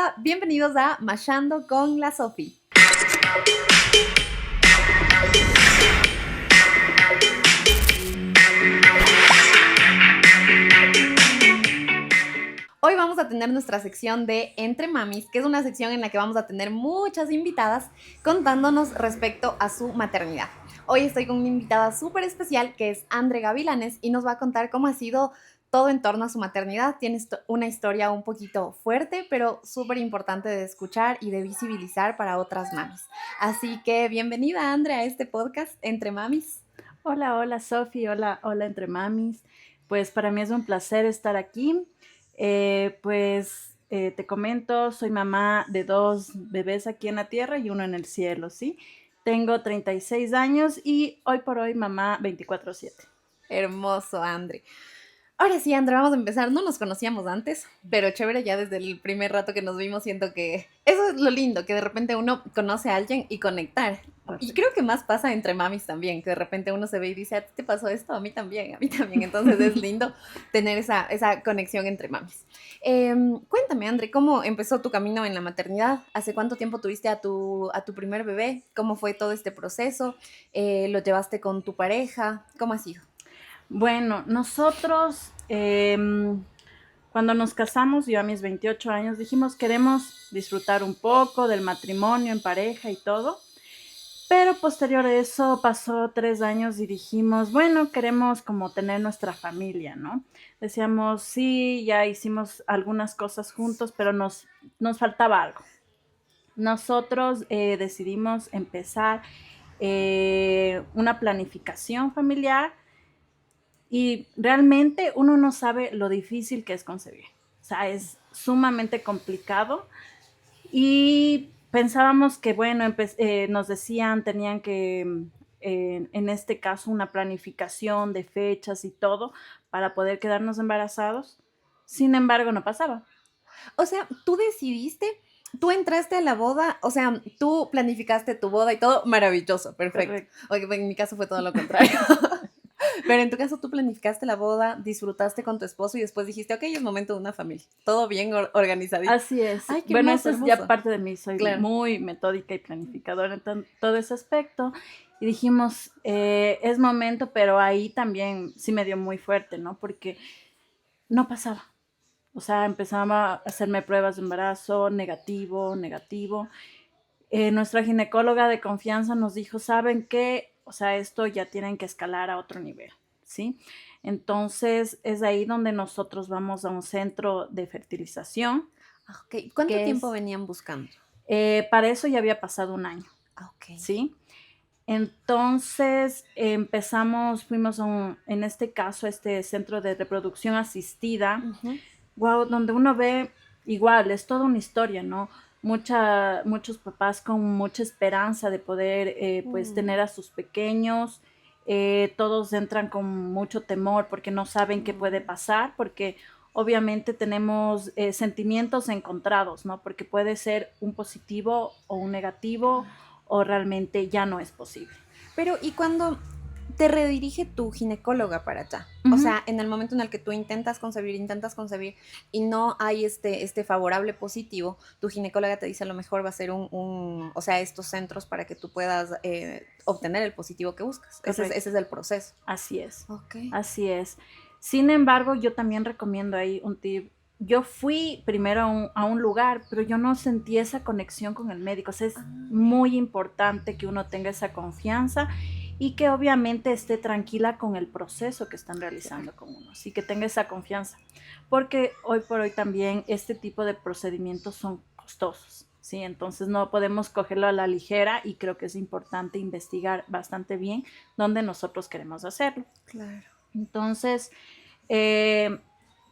Hola, bienvenidos a Mashando con la Sofi. Hoy vamos a tener nuestra sección de Entre Mamis, que es una sección en la que vamos a tener muchas invitadas contándonos respecto a su maternidad. Hoy estoy con una invitada súper especial que es Andre Gavilanes y nos va a contar cómo ha sido todo en torno a su maternidad. Tiene una historia un poquito fuerte, pero súper importante de escuchar y de visibilizar para otras mamis. Así que bienvenida, Andre, a este podcast Entre Mamis. Hola Sofi, hola Entre Mamis. Pues para mí es un placer estar aquí. Te comento, soy mamá de 2 bebés aquí en la tierra y uno en el cielo, ¿sí? Tengo 36 años y hoy por hoy mamá 24/7. Hermoso, Andre. Ahora sí, Andrea, vamos a empezar. No nos conocíamos antes, pero chévere, ya desde el primer rato que nos vimos, siento que eso es lo lindo, que de repente uno conoce a alguien y conectar. Y creo que más pasa entre mamis también, que de repente uno se ve y dice, ¿a ti te pasó esto? A mí también, a mí también. Entonces es lindo tener esa conexión entre mamis. Cuéntame, André, ¿cómo empezó tu camino en la maternidad? ¿Hace cuánto tiempo tuviste a tu primer bebé? ¿Cómo fue todo este proceso? ¿Lo llevaste con tu pareja? ¿Cómo ha sido? Bueno, nosotros cuando nos casamos, yo a mis 28 años, dijimos queremos disfrutar un poco del matrimonio en pareja y todo. Pero posterior a eso pasó 3 años y dijimos, bueno, queremos como tener nuestra familia, ¿no? Decíamos, sí, ya hicimos algunas cosas juntos, pero nos faltaba algo. Nosotros decidimos empezar una planificación familiar y realmente uno no sabe lo difícil que es concebir. O sea, es sumamente complicado y pensábamos que, bueno, nos decían, tenían que, en este caso, una planificación de fechas y todo para poder quedarnos embarazados. Sin embargo, no pasaba. O sea, tú decidiste, tú entraste a la boda, o sea, tú planificaste tu boda y todo, maravilloso, perfecto. Correcto. Oye, en mi caso fue todo lo contrario. Pero en tu caso tú planificaste la boda, disfrutaste con tu esposo y después dijiste, ok, es momento de una familia. Todo bien organizadito. Así es. Ay, qué Bueno, hermoso, eso es ya hermoso. parte de mí. Soy Claro. muy metódica y planificadora en todo ese aspecto. Y dijimos, es momento, pero ahí también sí me dio muy fuerte, ¿no? Porque no pasaba. O sea, empezaba a hacerme pruebas de embarazo, negativo. Nuestra ginecóloga de confianza nos dijo, ¿saben qué? O sea, esto ya tienen que escalar a otro nivel, ¿sí? Entonces, es ahí donde nosotros vamos a un centro de fertilización, Ok, ¿cuánto que tiempo es, venían buscando? para eso ya había pasado un año, Ok. ¿sí? Entonces fuimos en este caso, a este centro de reproducción asistida. Ujú. Wow, donde uno ve igual, es toda una historia, ¿no? Muchos papás con mucha esperanza de poder pues tener a sus pequeños, todos entran con mucho temor porque no saben qué puede pasar, porque obviamente tenemos sentimientos encontrados, ¿no? Porque puede ser un positivo o un negativo o realmente ya no es posible. Pero, ¿y cuando te redirige tu ginecóloga para allá? O Ujú. sea, en el momento en el que tú intentas concebir y no hay este favorable positivo, tu ginecóloga te dice a lo mejor va a ser o sea, estos centros para que tú puedas obtener el positivo que buscas. Ese Correcto. es el proceso. Así es, Ok. así es. Sin embargo, yo también recomiendo ahí un tip. Yo fui primero a un lugar, pero yo no sentí esa conexión con el médico. O sea, es muy importante que uno tenga esa confianza y que obviamente esté tranquila con el proceso que están realizando con uno. Así que tenga esa confianza. Porque hoy por hoy también este tipo de procedimientos son costosos. Sí, entonces no podemos cogerlo a la ligera y creo que es importante investigar bastante bien dónde nosotros queremos hacerlo. Claro. Entonces, eh,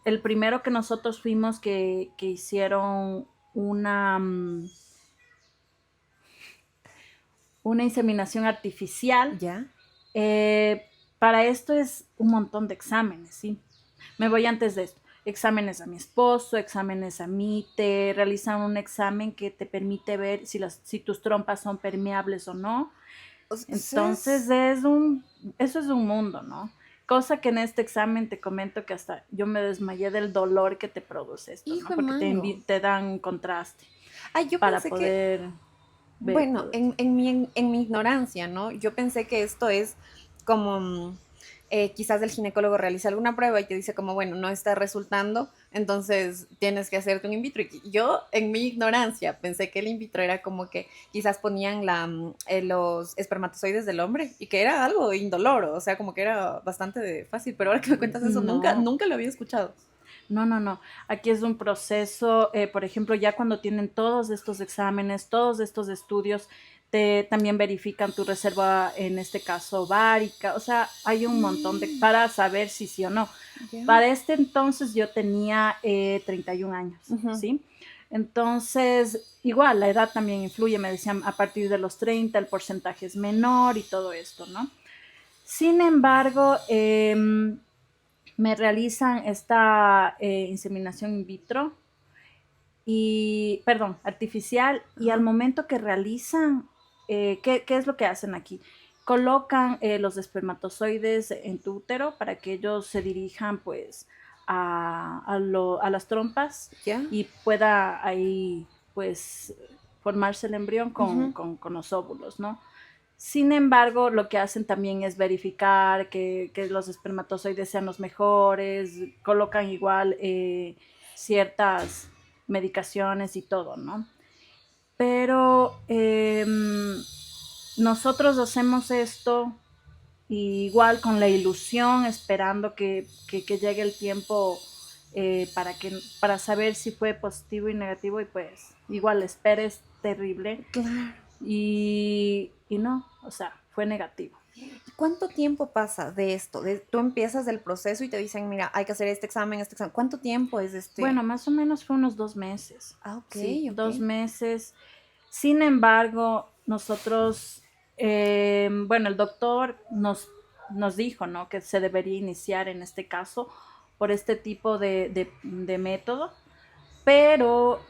el primero que nosotros fuimos que hicieron una inseminación artificial, ¿Ya? eh, para esto es un montón de exámenes, ¿sí? Me voy antes de esto. Exámenes a mi esposo, exámenes a mí, te realizan un examen que te permite ver si tus trompas son permeables o no. O sea, Entonces, eso es un mundo, ¿no? Cosa que en este examen te comento que hasta yo me desmayé del dolor que te produce esto, Hijo ¿no? de Porque mango. te dan contraste Ay, yo para pensé que, poder ver bueno, todo eso. en mi ignorancia, ¿no? Yo pensé que esto es como quizás el ginecólogo realiza alguna prueba y te dice como, bueno, no está resultando, entonces tienes que hacerte un in vitro. Y yo, en mi ignorancia, pensé que el in vitro era como que quizás ponían los espermatozoides del hombre y que era algo indoloro, o sea, como que era bastante fácil, pero ahora que me cuentas eso, No, nunca lo había escuchado. no. Aquí es un proceso, por ejemplo, ya cuando tienen todos estos exámenes, todos estos estudios, te también verifican tu reserva, en este caso ovárica, o sea, hay un montón de, para saber si sí o no. Ya. Para este entonces yo tenía 31 años, Ujú. ¿sí? Entonces, igual, la edad también influye, me decían a partir de los 30 el porcentaje es menor y todo esto, ¿no? Sin embargo, me realizan esta inseminación in vitro y, perdón, artificial, y al Ajá. momento que realizan, ¿qué es lo que hacen aquí? Colocan los espermatozoides en tu útero para que ellos se dirijan pues a las trompas Ya. y pueda ahí pues formarse el embrión Ujú. con los óvulos, ¿no? Sin embargo, lo que hacen también es verificar que los espermatozoides sean los mejores, colocan igual ciertas medicaciones y todo, ¿no? Pero nosotros hacemos esto igual con la ilusión, esperando que llegue el tiempo para saber si fue positivo y negativo, y pues igual la espera es terrible Claro. y no, o sea, fue negativo. ¿Y cuánto tiempo pasa de esto? Tú empiezas el proceso y te dicen, mira, hay que hacer este examen, este examen. ¿Cuánto tiempo es este? Bueno, más o menos fue unos 2 meses, Ah, ok, sí, ok. 2 meses. Sin embargo, nosotros, bueno, el doctor nos dijo, ¿no? Que se debería iniciar en este caso por este tipo de método, pero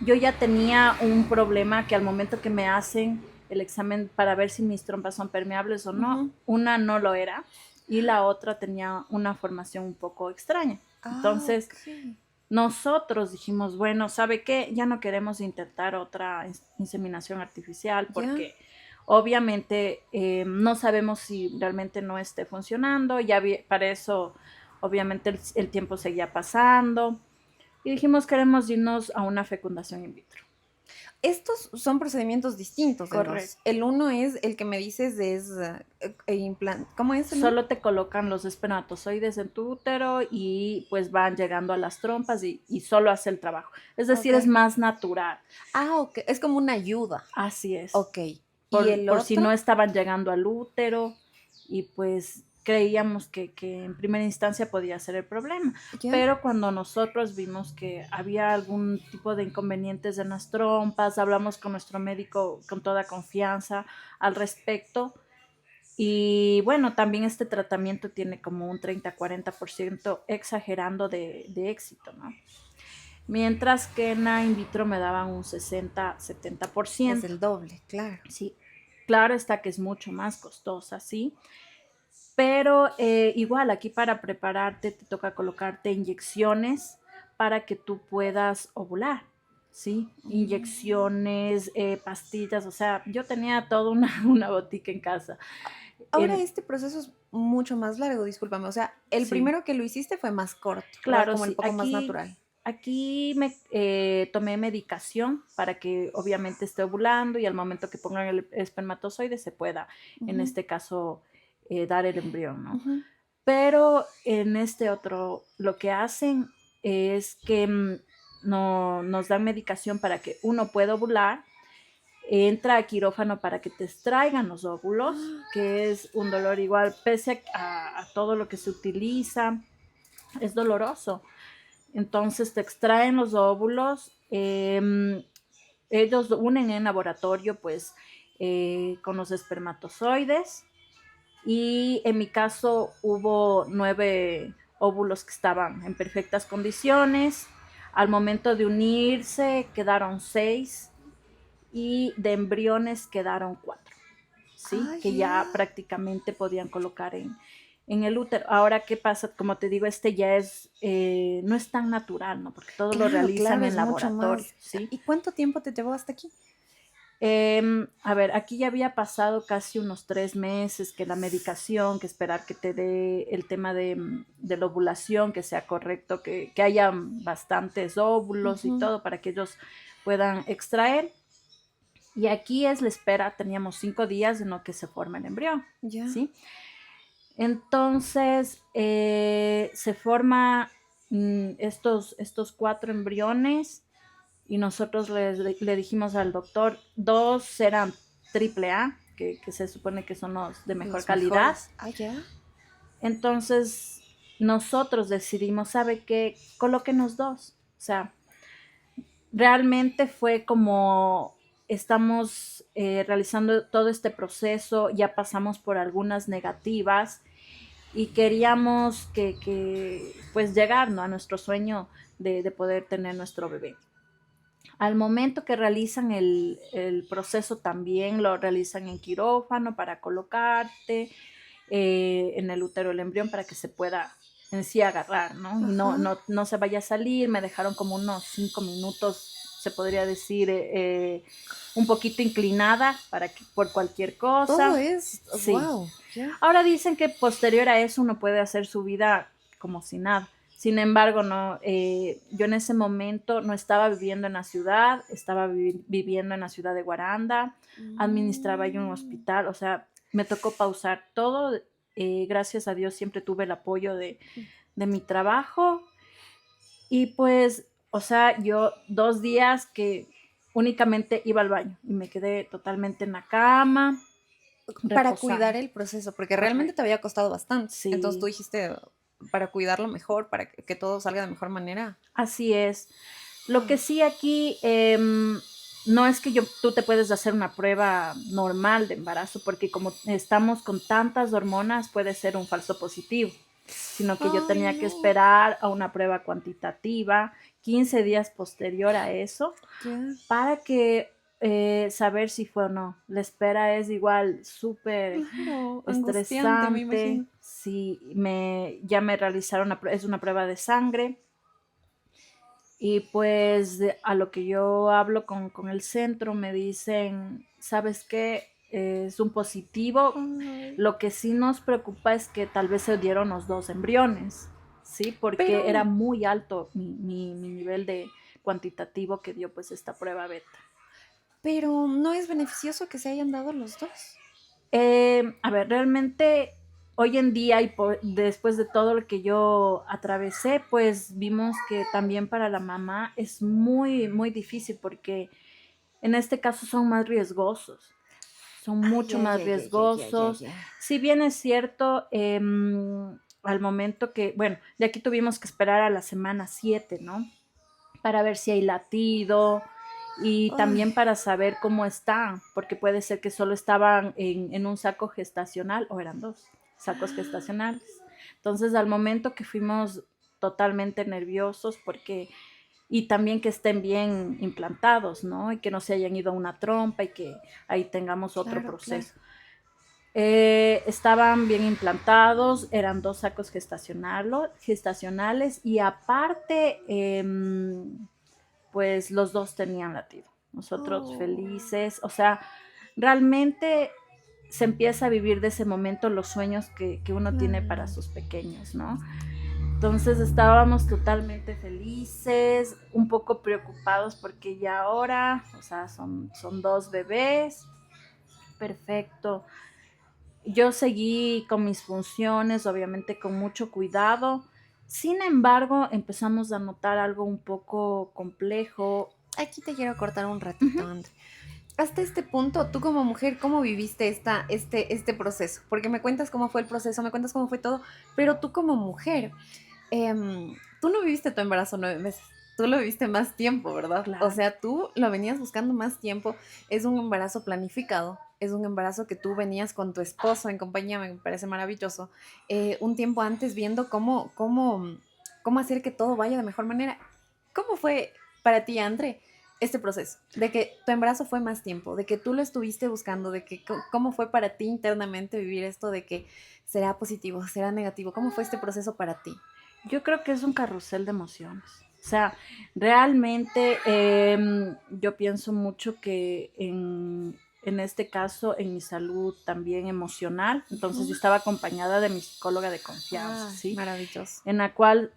yo ya tenía un problema que al momento que me hacen el examen para ver si mis trompas son permeables o no, Ujú. una no lo era y la otra tenía una formación un poco extraña. Ah, Entonces, ok. nosotros dijimos, bueno, ¿sabe qué? Ya no queremos intentar otra inseminación artificial Ya. porque obviamente no sabemos si realmente no esté funcionando, ya para eso obviamente el tiempo seguía pasando y dijimos queremos irnos a una fecundación in vitro. Estos son procedimientos distintos, entonces. Correcto. El uno es el que me dices es ¿Cómo es el uno? Solo te colocan los espermatozoides en tu útero y pues van llegando a las trompas y solo hace el trabajo. Es Ok. decir, es más natural. Ah, ok. Es como una ayuda. Así es. Ok. ¿Y el Por si otro? no estaban llegando al útero y pues creíamos que en primera instancia podía ser el problema. Ya. Pero cuando nosotros vimos que había algún tipo de inconvenientes en las trompas, hablamos con nuestro médico con toda confianza al respecto. Y bueno, también este tratamiento tiene como un 30-40% exagerando de éxito, ¿no? Mientras que en la in vitro me daban un 60-70%. Es el doble, claro. Sí, claro está que es mucho más costosa, sí, pero igual aquí para prepararte te toca colocarte inyecciones para que tú puedas ovular, ¿sí? Mm. Inyecciones, pastillas, o sea, yo tenía toda una botica en casa. Ahora En, este proceso es mucho más largo, discúlpame. O sea, el sí, primero que lo hiciste fue más corto, ¿verdad? claro, Como el sí. poco más natural. Aquí me tomé medicación para que obviamente esté ovulando y al momento que pongan el espermatozoide se pueda, en Ujú, este caso, dar el embrión, ¿no? ujú. Pero en este otro, lo que hacen es que no, nos dan medicación para que uno pueda ovular, entra a quirófano para que te extraigan los óvulos, que es un dolor igual, pese a todo lo que se utiliza, es doloroso. Entonces te extraen los óvulos, ellos unen en laboratorio pues con los espermatozoides y en mi caso hubo 9 óvulos que estaban en perfectas condiciones. Al momento de unirse quedaron 6 y de embriones quedaron 4, ¿sí? Ah, Que ya. ya prácticamente podían colocar en el útero. Ahora, ¿qué pasa? Como te digo, este ya es, no es tan natural, ¿no? Porque todo lo Claro, realizan claro, en es mucho laboratorio, más. ¿sí? ¿Y cuánto tiempo te llevó hasta aquí? A ver, aquí ya había pasado casi unos 3 meses que la medicación, que esperar que te dé el tema de la ovulación, que sea correcto, que haya bastantes óvulos y Ujú. todo para que ellos puedan extraer. Y aquí es la espera, teníamos 5 días en lo que se forma el embrión, Ya, ¿sí? Entonces, se forma estos 4 embriones y nosotros le dijimos al doctor, 2 eran triple A, que se supone que son los de mejor los calidad. mejores. Ah, ya. Entonces, nosotros decidimos, ¿sabe qué? Colóquenos 2. O sea, realmente fue como estamos realizando todo este proceso, ya pasamos por algunas negativas y queríamos pues llegar, ¿no?, a nuestro sueño de poder tener nuestro bebé. Al momento que realizan el proceso también lo realizan en quirófano para colocarte en el útero el embrión para que se pueda en sí agarrar, ¿no? Y Ajá. no se vaya a salir. Me dejaron como unos 5 minutos, se podría decir, un poquito inclinada para que por cualquier Todo cosa. es, Sí. wow, ya. Ahora dicen que posterior a eso uno puede hacer su vida como si nada. Sin embargo, no, yo en ese momento no estaba viviendo en la ciudad, estaba viviendo en la ciudad de Guaranda, administraba yo un Mm. hospital, o sea, me tocó pausar todo. Gracias a Dios siempre tuve el apoyo de mi trabajo y pues, o sea, yo 2 días que únicamente iba al baño y me quedé totalmente en la cama, Para cuidar reposando. el proceso, porque realmente te Correcto. había costado bastante. Entonces tú Sí, dijiste, para cuidarlo mejor, para que todo salga de mejor manera. así es. Lo que Ah, sí aquí no es que tú te puedes hacer una prueba normal de embarazo, porque como estamos con tantas hormonas, puede ser un falso positivo, sino que yo ay, tenía que no. esperar a una prueba cuantitativa 15 días posterior a eso Ya. para que saber si fue o no. La espera es igual súper Claro, angustiante, me estresante. imagino. Sí, ya me realizaron, es una prueba de sangre. Y pues a lo que yo hablo con el centro me dicen, ¿sabes qué? Es un positivo. Ay. Lo que sí nos preocupa es que tal vez se dieron los 2 embriones, ¿sí? Pero, Porque era muy alto mi nivel de cuantitativo que dio pues esta prueba beta. pero no es beneficioso que se hayan dado los dos. A ver, realmente hoy en día y después de todo lo que yo atravesé, pues vimos que también para la mamá es muy, muy difícil porque en este caso son más riesgosos, son Ay, mucho ay, más ay, ay, ay, ay, ay, riesgosos. ay. Si bien es cierto, al momento que, bueno, de aquí tuvimos que esperar a la semana 7, ¿no? Para ver si hay latido y Ay, también para saber cómo están, porque puede ser que solo estaban en un saco gestacional o eran 2 sacos gestacionales. Entonces, al momento que fuimos totalmente nerviosos porque y también que estén bien implantados, ¿no? Y que no se hayan ido a una trompa y que ahí tengamos otro claro, claro. proceso. Estaban bien implantados, eran 2 sacos gestacionales y aparte, pues los 2 tenían latido. Nosotros Oh, felices, o sea, realmente se empieza a vivir de ese momento los sueños que uno tiene para claro. sus pequeños, ¿no? Entonces estábamos totalmente felices, un poco preocupados porque ya ahora, o sea, son 2 bebés, perfecto. Yo seguí con mis funciones, obviamente con mucho cuidado. Sin embargo, empezamos a notar algo un poco complejo. Aquí te quiero cortar un Ujú. ratito, André. Hasta este punto, tú como mujer, ¿cómo viviste este proceso? Porque me cuentas cómo fue el proceso, me cuentas cómo fue todo, pero tú como mujer, tú no viviste tu embarazo 9 meses, tú lo viviste más tiempo, ¿verdad? O Claro, sea, tú lo venías buscando más tiempo, es un embarazo planificado, es un embarazo que tú venías con tu esposo en compañía, me parece maravilloso, un tiempo antes viendo cómo hacer que todo vaya de mejor manera. ¿Cómo fue para ti, André? este proceso, de que tu embarazo fue más tiempo, de que tú lo estuviste buscando, de que cómo fue para ti internamente vivir esto de que será positivo, será negativo, cómo fue este proceso para ti. Yo creo que es un carrusel de emociones. O sea, realmente yo pienso mucho que en este caso, en mi salud también emocional, entonces yo estaba acompañada de mi psicóloga de confianza, Ah, ¿sí? maravilloso. En la cual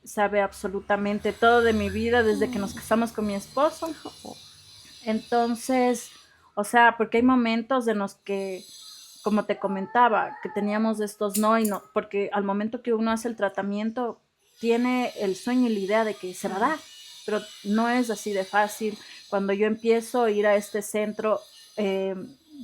sabe absolutamente todo de mi vida desde que nos casamos con mi esposo. Entonces, o sea, porque hay momentos en los que, como te comentaba, que teníamos estos no y no, porque al momento que uno hace el tratamiento, tiene el sueño y la idea de que se va a dar, pero no es así de fácil. Cuando yo empiezo a ir a este centro, eh,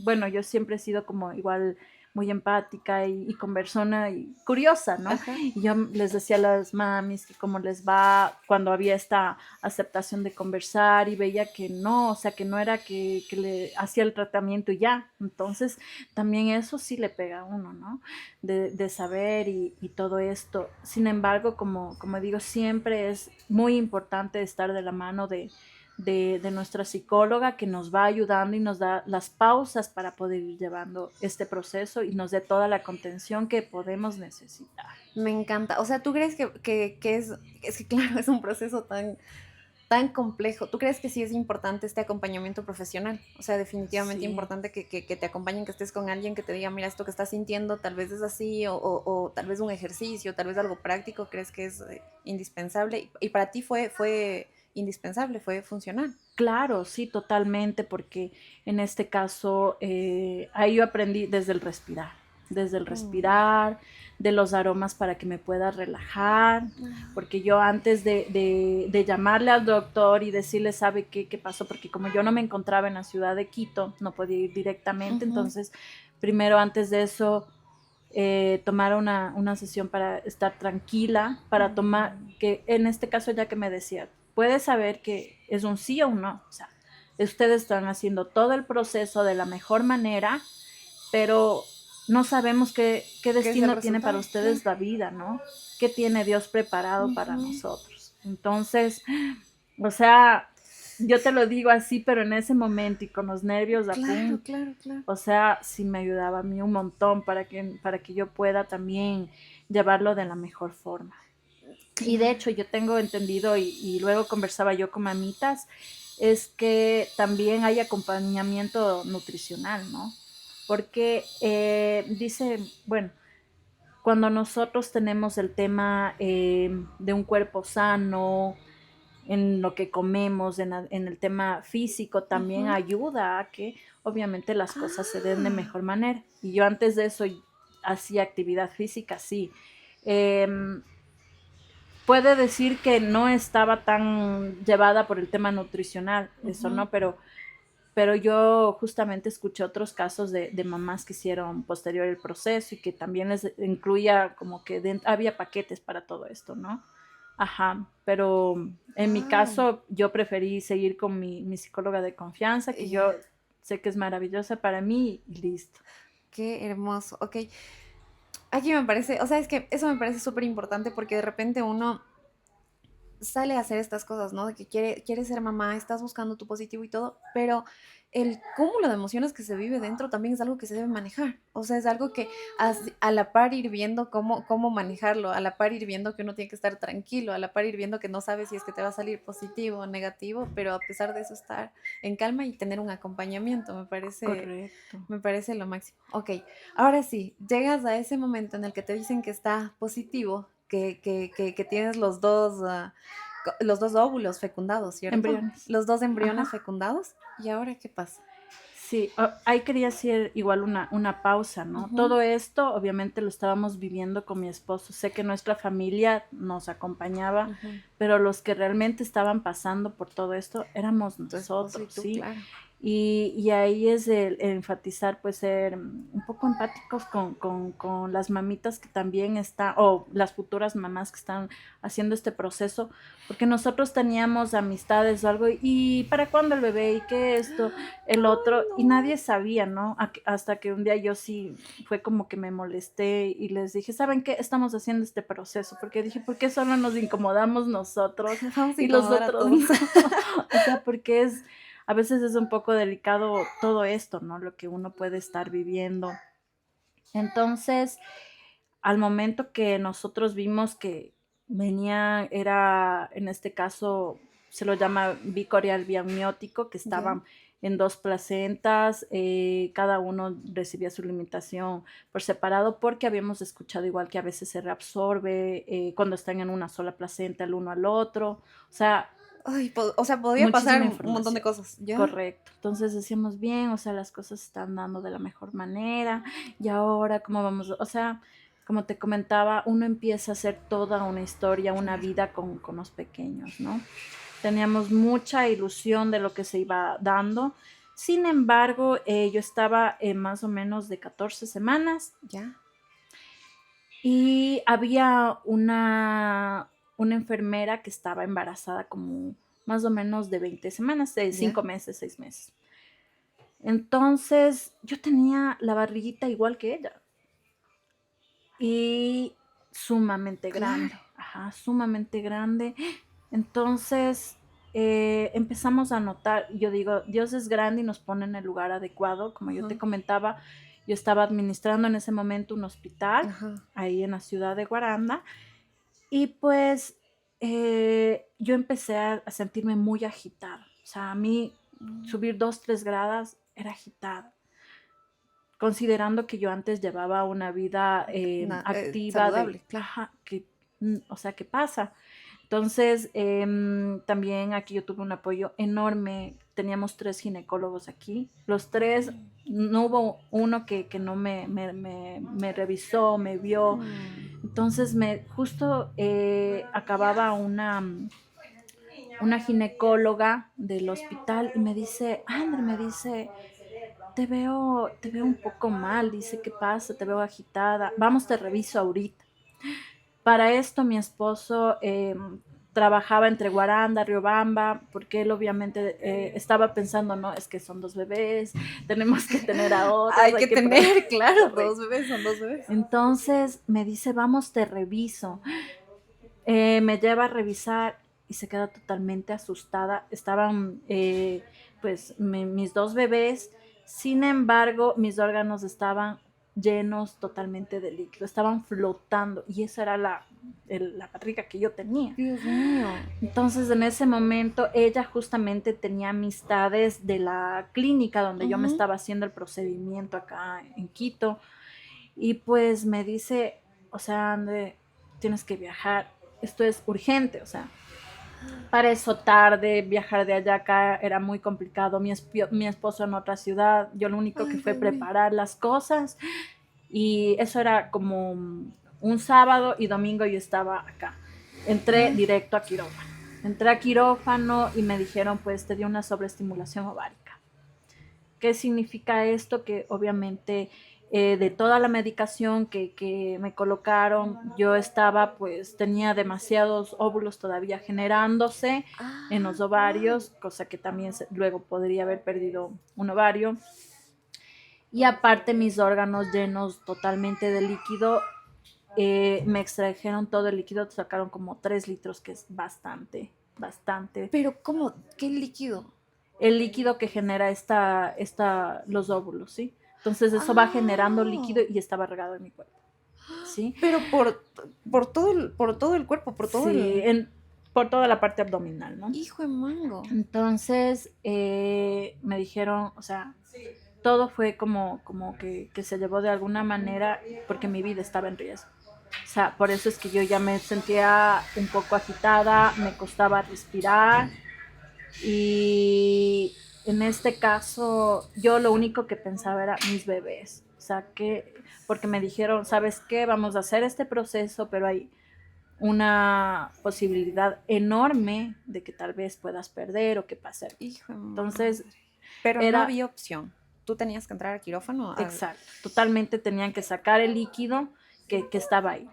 bueno, yo siempre he sido como igual muy empática y conversona y curiosa, ¿no? Ajá. Y yo les decía a las mamis que cómo les va cuando había esta aceptación de conversar y veía que no, o sea, que no era que le hacía el tratamiento y ya. Entonces, también eso sí le pega a uno, ¿no? De saber y todo esto. Sin embargo, como digo, siempre es muy importante estar de la mano de nuestra psicóloga que nos va ayudando y nos da las pausas para poder ir llevando este proceso y nos dé toda la contención que podemos necesitar. Me encanta. O sea, ¿tú crees que es que claro, es un proceso tan complejo? ¿Tú crees que sí es importante este acompañamiento profesional? O sea, definitivamente Sí, importante que te acompañen, que estés con alguien que te diga, mira, esto que estás sintiendo tal vez es así, o tal vez un ejercicio, tal vez algo práctico, ¿crees que es indispensable? Y para ti fue indispensable, fue funcional. claro, sí, totalmente, porque en este caso ahí yo aprendí desde el Mm. respirar, de los aromas para que me pueda relajar, porque yo antes de llamarle al doctor y decirle, ¿sabe qué pasó? Porque como yo no me encontraba en la ciudad de Quito, no podía ir directamente, Ujú. entonces primero antes de eso tomar una sesión para estar tranquila, para tomar, Mm. que en este caso ya que me decía, puedes saber que es un sí o un no, o sea, ustedes están haciendo todo el proceso de la mejor manera, pero no sabemos qué ¿Qué es el destino tiene para resultado? Claro. ustedes la vida, ¿no? ¿Qué tiene Dios preparado para Ujú. nosotros? Entonces, o sea, yo te lo digo así, pero en ese momento y con los nervios a Claro, punto, claro, claro. o sea, sí me ayudaba a mí un montón para que yo pueda también llevarlo de la mejor forma. Y de Claro. hecho yo tengo entendido y luego conversaba yo con mamitas, es que también hay acompañamiento nutricional, ¿no? Porque dice, bueno, cuando nosotros tenemos el tema de un cuerpo sano, en lo que comemos, en el tema físico, también Ujú. ayuda a que obviamente las cosas se den de Ah, mejor manera. Y yo antes de eso hacía actividad física, sí. Em, puede decir que no estaba tan llevada por el tema nutricional, eso ujú. no, pero yo justamente escuché otros casos de mamás que hicieron posterior el proceso y que también les incluía como que había paquetes para todo esto, ¿no? Ajá, pero en mi Wow. caso yo preferí seguir con mi psicóloga de confianza, que Ya. yo sé que es maravillosa para mí y listo. Qué hermoso. Ok. Aquí me parece, o sea, es que eso me parece súper importante porque de repente uno sale a hacer estas cosas, ¿no? De que quiere ser mamá, estás buscando tu positivo y todo, pero el cúmulo de emociones que se vive dentro también es algo que se debe manejar. O sea, es algo que a la par ir viendo cómo manejarlo, a la par ir viendo que uno tiene que estar tranquilo, a la par ir viendo que no sabes si es que te va a salir positivo o negativo, pero a pesar de eso estar en calma y tener un acompañamiento, Correcto. me parece lo máximo. Ok, ahora sí, llegas a ese momento en el que te dicen que está positivo, que tienes los dos óvulos fecundados, ¿cierto? Embriones. Los dos embriones Ajá. fecundados. ¿Y ahora qué pasa? Sí, ahí quería hacer igual una pausa, ¿no? Ujú, Todo esto obviamente lo estábamos viviendo con mi esposo. Sé que nuestra familia nos acompañaba, ujú. pero los que realmente estaban pasando por todo esto éramos Tu esposo y nosotros, tú, ¿sí? claro. Y ahí es el enfatizar, pues ser un poco empáticos con las mamitas que también están, o las futuras mamás que están haciendo este proceso, porque nosotros teníamos amistades o algo, y ¿para cuándo el bebé? ¿Y qué esto? El Ay, otro, y no. nadie sabía, ¿no? Hasta que un día yo sí fue como que me molesté y les dije, ¿saben qué? Estamos haciendo este proceso, porque dije, ¿por qué solo nos incomodamos nosotros Vamos a y los incomodar a otros todos. no. O sea, porque a veces es un poco delicado todo esto, ¿no? Lo que uno puede estar viviendo. Entonces, al momento que nosotros vimos que era, en este caso, se lo llama bicorial biamniótico, que Ya. estaban en dos placentas, cada uno recibía su limitación por separado, porque habíamos escuchado igual que a veces se reabsorbe cuando están en una sola placenta el uno al otro, o sea, Ay, o sea, podía pasar muchísima un montón de información. cosas. ¿Ya? Correcto. Entonces decíamos bien, o sea, las cosas se están dando de la mejor manera y ahora cómo vamos, o sea, como te comentaba, uno empieza a hacer toda una historia, una Claro. vida con los pequeños, ¿no? Teníamos mucha ilusión de lo que se iba dando. Sin embargo, yo estaba en más o menos de 14 semanas ¿Ya? y había una enfermera que estaba embarazada como más o menos de 20 semanas, de ¿Ya? 5 meses, 6 meses. Entonces yo tenía la barriguita igual que ella y sumamente Claro. grande, ajá, sumamente grande. Entonces empezamos a notar, yo digo, Dios es grande y nos pone en el lugar adecuado, como yo Ajá. te comentaba, yo estaba administrando en ese momento un hospital Ajá. ahí en la ciudad de Guaranda y pues yo empecé a sentirme muy agitada, o sea, a mí subir 2, 3 gradas era agitada considerando que yo antes llevaba una vida activa Saludable, claro. ajá, o sea, ¿qué pasa? Entonces, también aquí yo tuve un apoyo enorme. Teníamos 3 ginecólogos aquí. Los tres, no hubo uno que no me revisó, me vio. Entonces, justo acababa una ginecóloga del hospital y me dice, André, me dice, te veo un poco mal, dice, ¿qué pasa? Te veo agitada. Vamos, te reviso ahorita. Para esto mi esposo trabajaba entre Guaranda, Riobamba, porque él obviamente estaba pensando, no, es que son 2 bebés, tenemos que tener a otros, Hay hay que que tener, claro, correcto. 2 bebés, son 2 bebés. Entonces me dice, vamos, te reviso. Me lleva a revisar y se queda totalmente asustada. Estaban pues mis 2 bebés, sin embargo mis órganos estaban llenos totalmente de líquido, estaban flotando y esa era la barriga que yo tenía. Dios mío. Entonces en ese momento ella justamente tenía amistades de la clínica donde yo me Ujú. estaba haciendo el procedimiento acá en Quito y pues me dice, o sea, André, tienes que viajar, esto es urgente, o sea, para eso tarde, viajar de allá a acá era muy complicado, mi esposo en otra ciudad, yo lo único que Ay, fue Dios mío. preparar las cosas y eso era como un sábado y domingo yo estaba acá. Entré Ya. directo a quirófano. Entré a quirófano y me dijeron, pues te dio una sobreestimulación ovárica. ¿Qué significa esto? Que obviamente de toda la medicación que me colocaron, yo estaba, pues tenía demasiados óvulos todavía generándose en Ah, los ovarios, cosa que también luego podría haber perdido un ovario. Y aparte mis órganos llenos totalmente de líquido, me extrajeron todo el líquido, sacaron como 3 litros, que es bastante, bastante. pero ¿cómo? ¿Qué líquido? El líquido que genera los óvulos, ¿sí? Entonces eso va generando líquido Ah, y estaba regado en mi cuerpo, ¿sí? pero por todo el cuerpo, por todo Sí, el por toda la parte abdominal, ¿no? hijo de mango. Entonces me dijeron, o sea, todo fue como que se llevó de alguna manera porque mi vida estaba en riesgo. O sea, por eso es que yo ya me sentía un poco agitada, me costaba respirar y en este caso yo lo único que pensaba era mis bebés. O sea, porque me dijeron, ¿sabes qué? Vamos a hacer este proceso, pero hay una posibilidad enorme de que tal vez puedas perder o que pase algo. Hijo de Entonces, madre. Pero no era había opción. Tú tenías que entrar al quirófano. exacto, totalmente tenían que sacar el líquido que estaba ahí.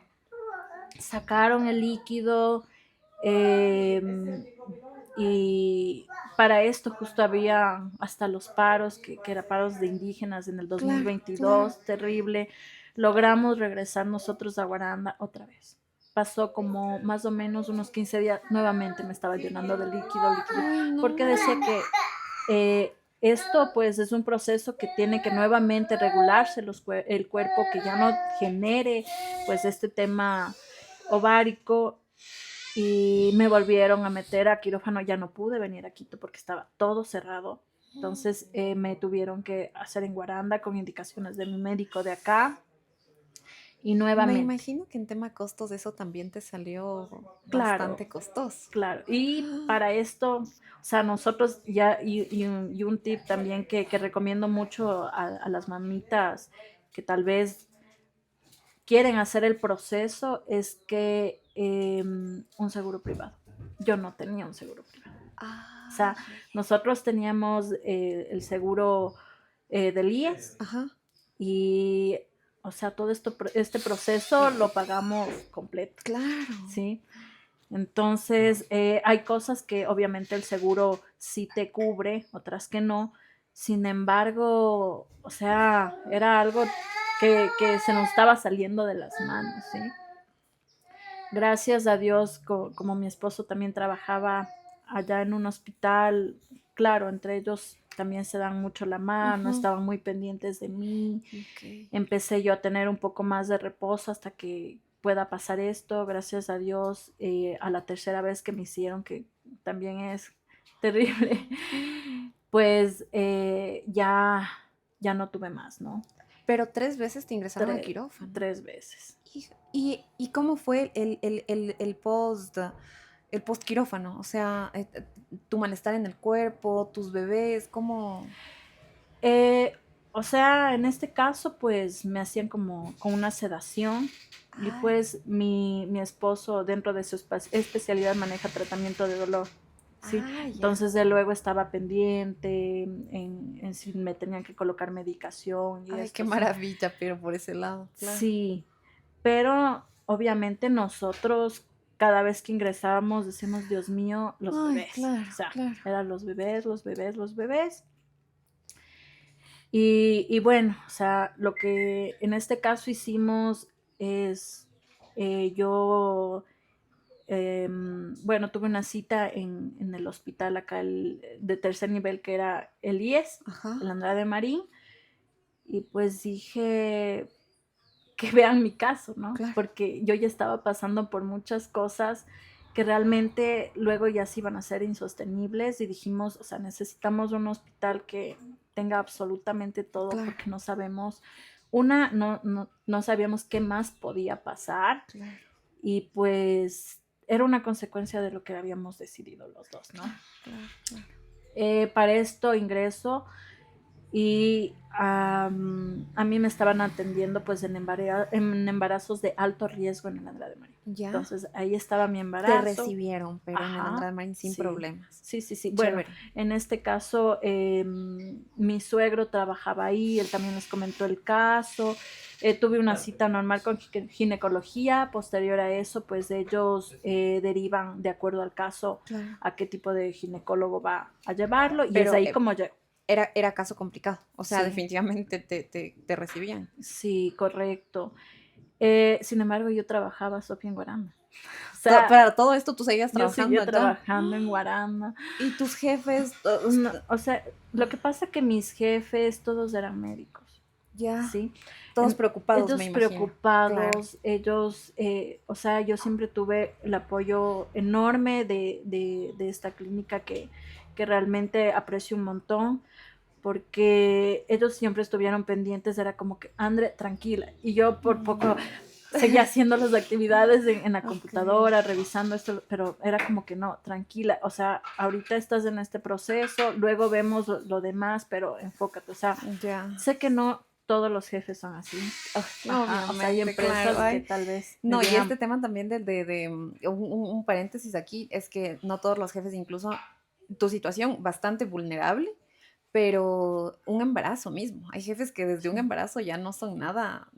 Sacaron el líquido y para esto justo había hasta los paros, que eran paros de indígenas en el Claro, claro. 2022, terrible. Logramos regresar nosotros a Guaranda otra vez pasó como más o menos unos 15 días, nuevamente me estaba llenando de líquido, Ay, no. porque decía que esto pues es un proceso que tiene que nuevamente regularse el cuerpo, que ya no genere pues este tema ovárico, y me volvieron a meter a quirófano. Ya no pude venir a Quito porque estaba todo cerrado. Entonces me tuvieron que hacer en Guaranda con indicaciones de mi médico de acá. Y Me nuevamente, imagino que en tema costos eso también te salió claro, bastante costoso. claro. Y para esto, o sea, nosotros ya, y un tip también que recomiendo mucho a las mamitas que tal vez quieren hacer el proceso, es que un seguro privado. Yo no tenía un seguro privado. O Ah, sea, ya. nosotros teníamos el seguro del IES, Ajá. y, o sea, todo este proceso lo pagamos completo, Claro. ¿sí? Entonces, hay cosas que obviamente el seguro sí te cubre, otras que no. Sin embargo, o sea, era algo que se nos estaba saliendo de las manos, ¿sí? Gracias a Dios, como mi esposo también trabajaba allá en un hospital, claro, entre ellos también se dan mucho la mano, Ujú. estaban muy pendientes de mí. Ok. Empecé yo a tener un poco más de reposo hasta que pueda pasar esto. Gracias a Dios, a la tercera vez que me hicieron, que también es terrible, Claro. pues ya no tuve más, ¿no? Pero 3 veces te ingresaron a Tre- quirófano. 3 veces. ¿Y cómo fue el post quirófano? O sea, tu malestar en el cuerpo, tus bebés, ¿cómo? Eh, o sea, en este caso, pues me hacían como con una sedación, y Ay, pues mi esposo dentro de su especialidad maneja tratamiento de dolor, ¿sí? ya. Entonces él luego estaba pendiente en si me tenían que colocar medicación y Ay, qué esto, ¿sí? maravilla, pero por ese lado, claro. Sí, pero obviamente nosotros cada vez que ingresábamos decíamos, Dios mío, los Ay, bebés, o claro, sea, claro. eran los bebés, los bebés, los bebés. Y bueno, o sea, lo que en este caso hicimos es, yo, bueno, tuve una cita en el hospital acá de tercer nivel, que era el IES, Ajá, el Andrade Marín, y pues dije que vean mi caso, ¿no? claro. Porque yo ya estaba pasando por muchas cosas que realmente luego ya se iban a ser insostenibles, y dijimos, o sea, necesitamos un hospital que tenga absolutamente todo, Claro, porque no sabemos, no sabíamos qué más podía pasar, claro, y pues era una consecuencia de lo que habíamos decidido los dos, ¿no? claro, claro, claro. Para esto ingreso, y a mí me estaban atendiendo pues en embarazos de alto riesgo en el Andrade Marín. Ya. Entonces ahí estaba mi Te embarazo. recibieron, pero en el Ajá, Andrade Marín sin sí, problemas. sí, sí, sí. Bueno, Chévere. en este caso mi suegro trabajaba ahí, él también les comentó el caso. Tuve una cita normal con ginecología. Posterior a eso, pues ellos derivan de acuerdo al caso Claro. a qué tipo de ginecólogo va a llevarlo, y es Pero ahí como yo. era caso complicado. O sea, Sí, definitivamente te recibían. sí, correcto. Sin embargo, yo trabajaba, Sofía, en Guaranda. O To- sea, Para todo esto tú seguías yo trabajando seguía allá. trabajando en Guaranda. Y tus jefes, No, o sea, lo que pasa es que mis jefes todos eran médicos, ya, ¿sí? todos preocupados, me Ellos imagino. Claro. preocupados, ellos, o sea, yo siempre tuve el apoyo enorme de esta clínica que realmente aprecio un montón, porque ellos siempre estuvieron pendientes, era como que, Andre, tranquila, y yo por poco seguía haciendo las actividades en la Ok. computadora, revisando esto, pero era como que no, tranquila, o sea, ahorita estás en este proceso, luego vemos lo demás, pero enfócate, o sea, Ya. sé que no todos los jefes son así. Ajá, o sea, hay Obviamente, claro. empresas que Ay, tal vez me no, y digan, este tema también un paréntesis aquí, es que no todos los jefes, incluso tu situación bastante vulnerable, pero un embarazo mismo. Hay jefes que desde un sí, embarazo ya no son nada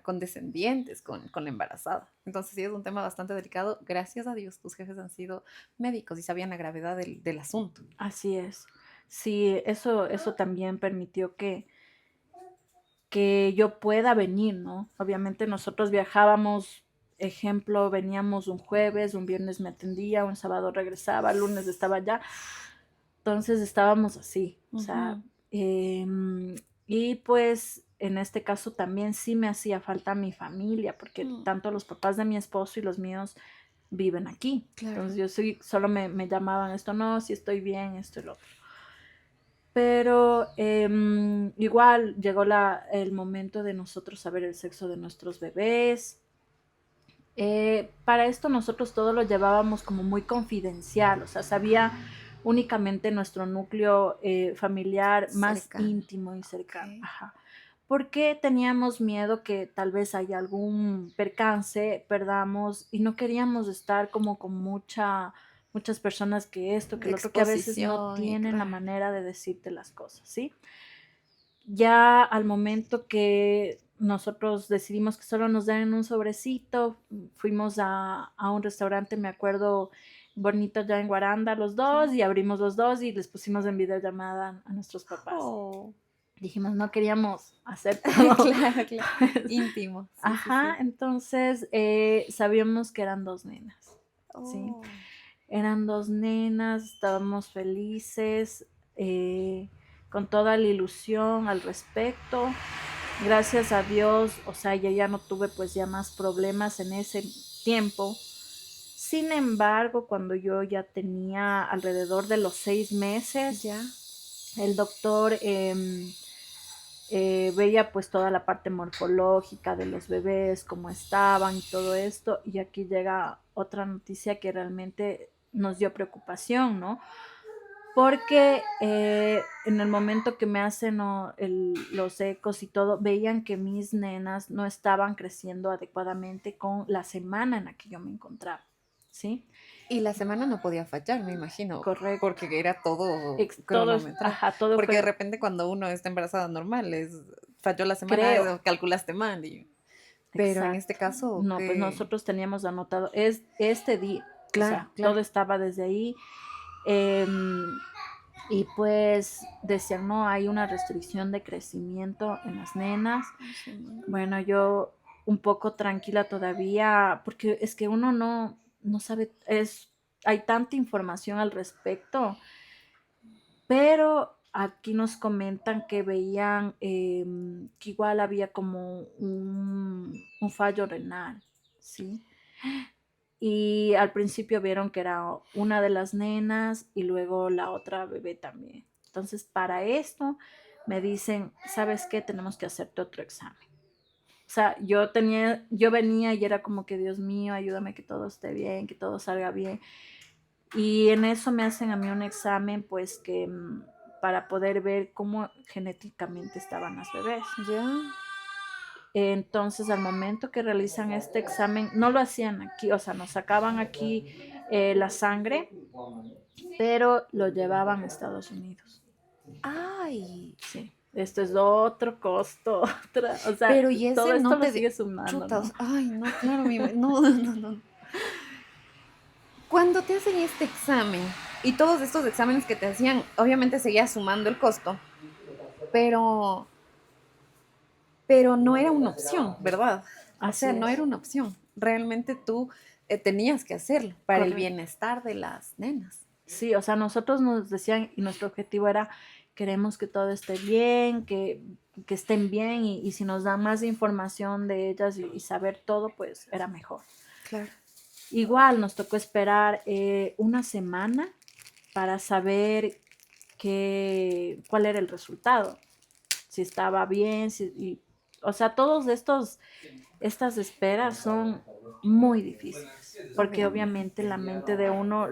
condescendientes con la embarazada. Entonces sí es un tema bastante delicado. Gracias a Dios, tus jefes han sido médicos y sabían la gravedad del asunto. así es. Sí, eso también permitió que yo pueda venir, ¿no? Obviamente nosotros viajábamos ejemplo, veníamos un jueves, un viernes me atendía, un sábado regresaba, el lunes estaba allá. Entonces estábamos así, o sea, Ujú. y pues en este caso también sí me hacía falta mi familia, porque Mm, tanto los papás de mi esposo y los míos viven aquí. claro. Entonces yo sí, solo me llamaban esto, no, si estoy bien, esto y lo otro. Pero igual llegó el momento de nosotros saber el sexo de nuestros bebés. Para esto nosotros todo lo llevábamos como muy confidencial, o sea, sabía únicamente nuestro núcleo familiar más Cercano. íntimo y cercano. Ok. Ajá. Porque teníamos miedo que tal vez haya algún percance, perdamos, y no queríamos estar como con muchas personas que esto, que De lo otro, que a veces no exposición y tienen la claro. manera de decirte las cosas, ¿sí? Ya al momento que nosotros decidimos que solo nos den un sobrecito, fuimos a un restaurante, me acuerdo, bonito ya en Guaranda los dos, Ya. y abrimos los dos y les pusimos en videollamada a nuestros papás. Oh. Dijimos, no queríamos hacer todo. Claro, claro. Íntimo. Sí, sí, Ajá, sí. entonces sabíamos que eran dos nenas, ¿sí? Oh. Eran dos nenas, estábamos felices, con toda la ilusión al respecto. Gracias a Dios, o sea, yo ya no tuve pues ya más problemas en ese tiempo. Sin embargo, cuando yo ya tenía alrededor de los 6 meses, Ya. el doctor veía pues toda la parte morfológica de los bebés, cómo estaban y todo esto, y aquí llega otra noticia que realmente nos dio preocupación, ¿no? Porque en el momento que me hacen los ecos y todo, veían que mis nenas no estaban creciendo adecuadamente con la semana en la que yo me encontraba, ¿sí? Y la semana no podía fallar, me imagino, Correcto. porque era todo cronometrado. Ajá, todo Porque de fue, repente cuando uno está embarazada normal, falló la semana, creo, calculaste mal. Pero en este exacto. caso, No, pues que nosotros teníamos anotado, es este día, o claro, sea, claro. todo estaba desde ahí. em, y pues decían, no, hay una restricción de crecimiento en las nenas. Ay, señor. Bueno, yo un poco tranquila todavía, porque es que uno no sabe, hay tanta información al respecto, pero aquí nos comentan que veían que igual había como un fallo renal, ¿sí? Y al principio vieron que era una de las nenas y luego la otra bebé también. Entonces, para esto me dicen, ¿sabes qué? Tenemos que hacerte otro examen. O sea, yo venía y era como que, Dios mío, ayúdame que todo esté bien, que todo salga bien. Y en eso me hacen a mí un examen, pues que para poder ver cómo genéticamente estaban las bebés. Ya. Entonces, al momento que realizan este examen, no lo hacían aquí, o sea, nos sacaban aquí la sangre, pero lo llevaban a Estados Unidos. Ay. Sí, esto es otro costo, o sea, Pero y todo ese esto no lo te sigue sumando, chuta, ¿no? ay, no, claro, no, no, no, no. Cuando te hacen este examen y todos estos exámenes que te hacían, obviamente seguía sumando el costo, pero, pero no era una opción, ¿verdad? O sea, Así no era es, una opción. Realmente tú tenías que hacerlo para el correcto. bienestar de las nenas. Sí, o sea, nosotros nos decían y nuestro objetivo era, queremos que todo esté bien, que estén bien y si nos dan más información de ellas y saber todo, pues era mejor. Claro. Igual nos tocó esperar una semana para saber cuál era el resultado, si estaba bien, o sea, estas esperas son muy difíciles, porque obviamente Obviamente, la mente de uno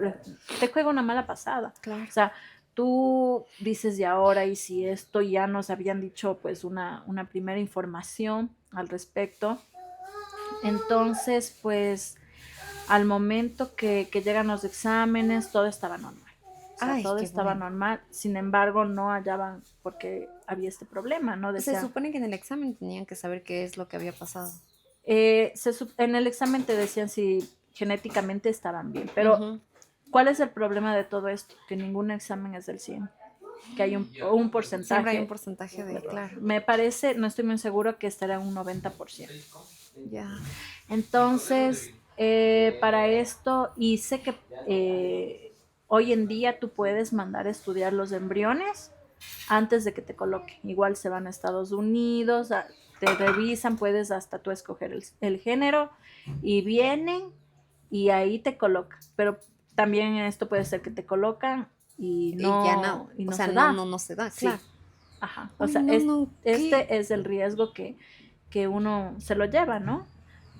te juega una mala pasada. claro. O sea, tú dices y ahora, y si esto ya nos habían dicho pues una primera información al respecto, entonces pues al momento que llegan los exámenes, todo estaba normal. O sea, Ay, todo qué estaba bueno. normal, sin embargo, no hallaban porque había este problema, ¿no? Se Decían, supone que en el examen tenían que saber qué es lo que había pasado. en el examen te decían si genéticamente estaban bien, pero Ujú. ¿cuál es el problema de todo esto? Que ningún examen es del 100, que hay un Siempre hay un porcentaje porcentaje de de, error. claro. Me parece, no estoy muy seguro que estará en un 90%. Ya. Entonces, para esto, y sé que hoy en día tú puedes mandar a estudiar los embriones antes de que te coloquen. Igual se van a Estados Unidos, te revisan, puedes hasta tú escoger el género y vienen y ahí te colocan. Pero también en esto puede ser que te colocan Y ya no, y o no sea, se no, da. no, no se da, Sí, claro. ajá. O Uy, sea, no, no, ¿qué? este es el riesgo que uno se lo lleva, ¿no?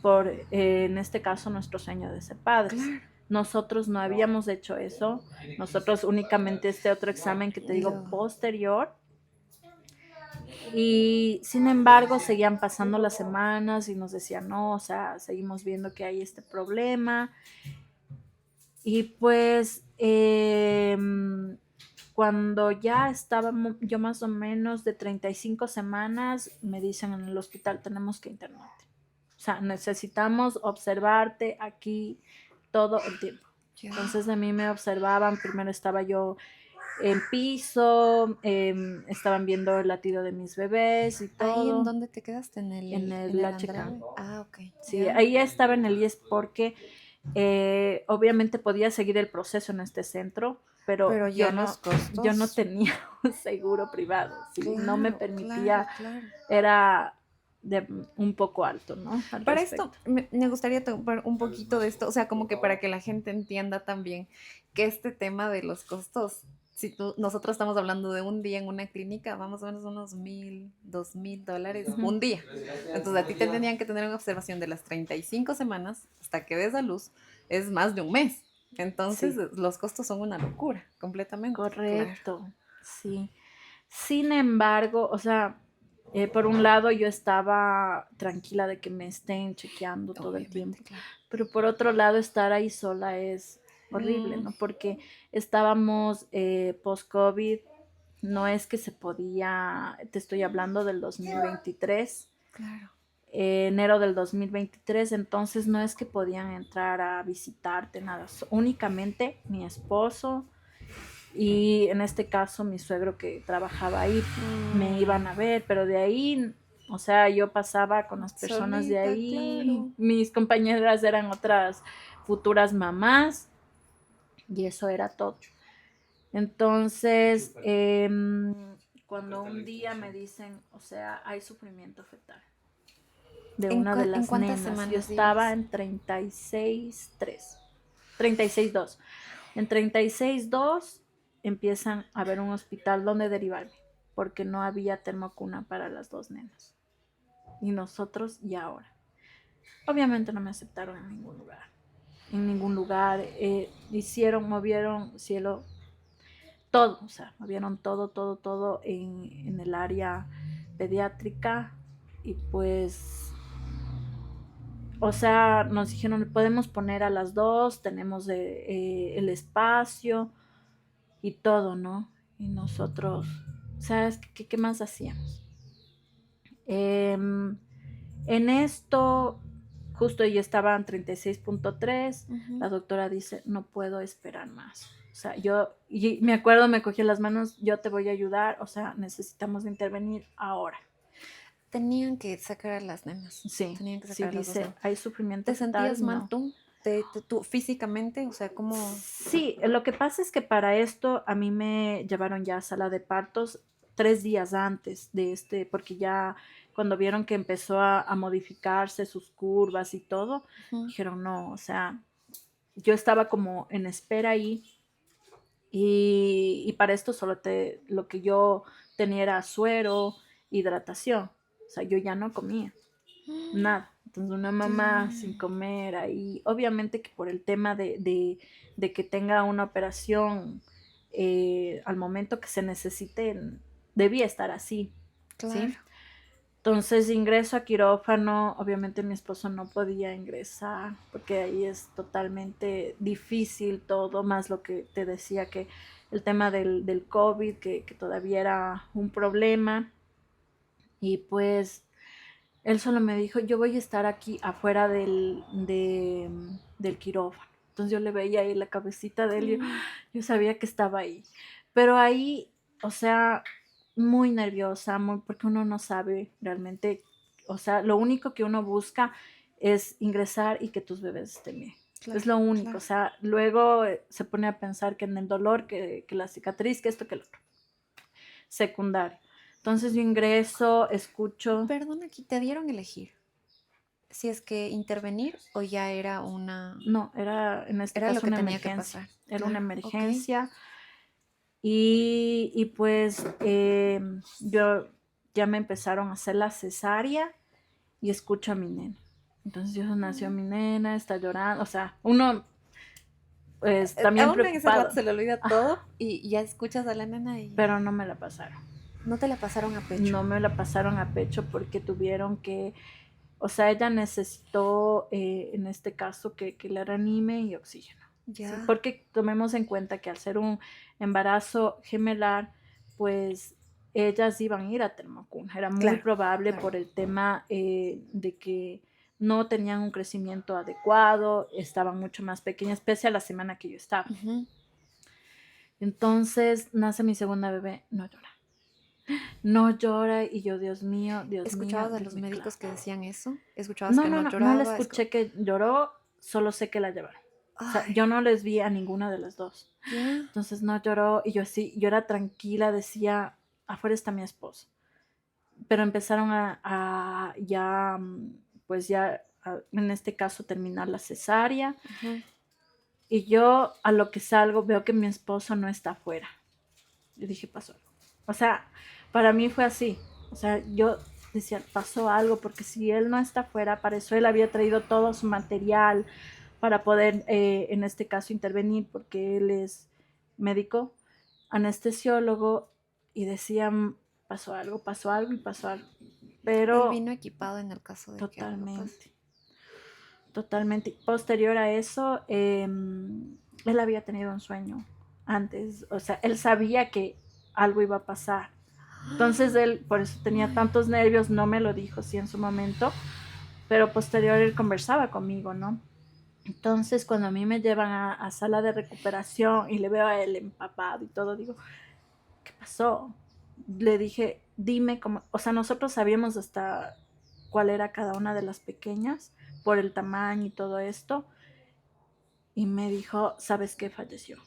Por, en este caso, nuestro sueño de ser padres. Claro. Nosotros no habíamos hecho eso. Nosotros únicamente este otro examen que te digo Lo- posterior. Y sin embargo, seguían pasando las semanas y nos decían, no, o sea, seguimos viendo que hay este problema. Y pues cuando ya estaba yo más o menos de 35 semanas, me dicen en el hospital, tenemos que internarte. O sea, necesitamos observarte aquí todo el tiempo. Ya. Entonces a mí me observaban, primero estaba yo en piso, estaban viendo el latido de mis bebés y ¿Ahí en todo, dónde te quedaste? en En el el HK. Andrade? Ah, ok. Sí, Ya. ahí estaba en el IES porque obviamente podía seguir el proceso en este centro, pero Pero ya los yo no costos. tenía un seguro privado, sí, no me Claro, claro, permitía, claro. era de un poco alto, ¿no? Al Para esto, respecto. me gustaría tocar un poquito de esto, o sea, como que para que la gente entienda también que este tema de los costos, si nosotros estamos hablando de un día en una clínica, vamos a menos unos 1.000, 2.000 dólares Ujú. un día. Entonces a ti te tenían que tener una observación de las 35 semanas hasta que des a luz, es más de un mes. Entonces Sí, los costos son una locura, completamente, claro. correcto, sí. Sin embargo, o sea, por un lado yo estaba tranquila de que me estén chequeando todo el Obviamente, tiempo, claro. pero por otro lado estar ahí sola es horrible, Mm, ¿no? Porque estábamos post-COVID, no es que se podía, te estoy hablando del 2023, claro. enero del 2023, entonces no es que podían entrar a visitarte, nada, únicamente mi esposo y en este caso mi suegro que trabajaba ahí me iban a Mm, ver, pero de ahí, o sea, yo pasaba con las personas de solita, ahí, claro. mis compañeras eran otras futuras mamás y eso era todo. Entonces, cuando un día me dicen, o sea, hay sufrimiento fetal de una de En las cuántas nenas, yo semanas estaba ibas? en 36,3, 36,2. En 36,2 empiezan a ver un hospital donde derivarme, porque no había termocuna para las dos nenas. Y nosotros y ahora. Obviamente no me aceptaron en ningún lugar. En ningún lugar. Movieron cielo, todo. O sea, movieron todo, todo, todo en el área pediátrica. Y pues, o sea, nos dijeron, podemos poner a las dos, tenemos el espacio y todo, ¿no? Y nosotros, ¿sabes qué más hacíamos? En esto, justo ya estaban 36,3, Ujú. la doctora dice, no puedo esperar más. O sea, y me acuerdo, me cogí las manos, yo te voy a ayudar, o sea, necesitamos intervenir ahora. Tenían que sacar a las nenas. Sí, Tenían que sí, sacar a las dos dice, nenas. hay sufrimiento ¿Te sentías fetal, mal no. tú? Tú físicamente? O sea, ¿cómo? Sí, lo que pasa es que para esto a mí me llevaron ya a sala de partos 3 días antes de este, porque ya cuando vieron que empezó a modificarse sus curvas y todo, Ujú. dijeron no, o sea, yo estaba como en espera ahí y para esto lo que yo tenía era suero, hidratación, o sea, yo ya no comía nada. Entonces una Dios mamá sin mío. comer ahí, obviamente que por el tema de que tenga una operación al momento que se necesite, debía estar así, Claro. ¿sí? Entonces ingreso a quirófano, obviamente mi esposo no podía ingresar porque ahí es totalmente difícil todo, más lo que te decía que el tema del COVID, que todavía era un problema y pues él solo me dijo, yo voy a estar aquí afuera del quirófano. Entonces yo le veía ahí la cabecita de él y Mm. yo sabía que estaba ahí. Pero ahí, o sea, muy nerviosa, porque uno no sabe realmente o sea, lo único que uno busca es ingresar y que tus bebés estén bien. Claro, Es lo único, claro. o sea, luego se pone a pensar que en el dolor, que la cicatriz, que esto, que lo otro. Secundario. Entonces yo ingreso, escucho. Perdón, aquí te dieron elegir si es que intervenir o ya No, era en este era lo caso que una tenía que emergencia. pasar. Era una Claro, ok. emergencia. Y pues yo ya me empezaron a hacer la cesárea y escucho a mi nena. Entonces yo nació mi nena, está llorando, o sea, uno pues A también uno en ese rato preocupado. se le olvida Ah, todo y ya escuchas a la nena y pero no me la pasaron. no te la pasaron a pecho. No me la pasaron a pecho porque tuvieron que, o sea, ella necesitó en este caso que la reanime y oxígeno. ¿Sí? Ya, Porque tomemos en cuenta que al ser un embarazo gemelar, pues ellas iban a ir a termocuna. Era muy claro, probable claro. por el tema de que no tenían un crecimiento adecuado, estaban mucho más pequeñas, pese a la semana que yo estaba. Ujú. Entonces nace mi segunda bebé, no llora. No llora y yo, Dios mío, Dios mío, ¿Escuchabas a Dios los mío, claro. médicos que decían eso? ¿Escuchabas No, que no, no no, no le lloraba? escuché que lloró, solo sé que la llevaron. O sea, Ay, yo no les vi a ninguna de las dos. ya. Entonces no lloró y yo así, yo era tranquila, decía, afuera está mi esposo. Pero empezaron a ya, pues ya, en este caso, terminar la cesárea. Ujú. Y yo a lo que salgo veo que mi esposo no está afuera. Yo dije, pasó algo. O sea, para mí fue así. O sea, yo decía, pasó algo, porque si él no está afuera, para eso él había traído todo su material para poder, en este caso, intervenir, porque él es médico, anestesiólogo, y decían, pasó algo y pasó algo. Él Pero vino equipado en el caso de que algo pase. totalmente, totalmente. Posterior a eso, él había tenido un sueño antes, o sea, él sabía que algo iba a pasar. Entonces él, por eso tenía tantos nervios, no me lo dijo sí en su momento, pero posterior él conversaba conmigo, ¿no? Entonces cuando a mí me llevan a sala de recuperación y le veo a él empapado y todo, digo, ¿qué pasó? Le dije, dime cómo, o sea, nosotros sabíamos hasta cuál era cada una de las pequeñas por el tamaño y todo esto, y me dijo, ¿sabes qué? Falleció.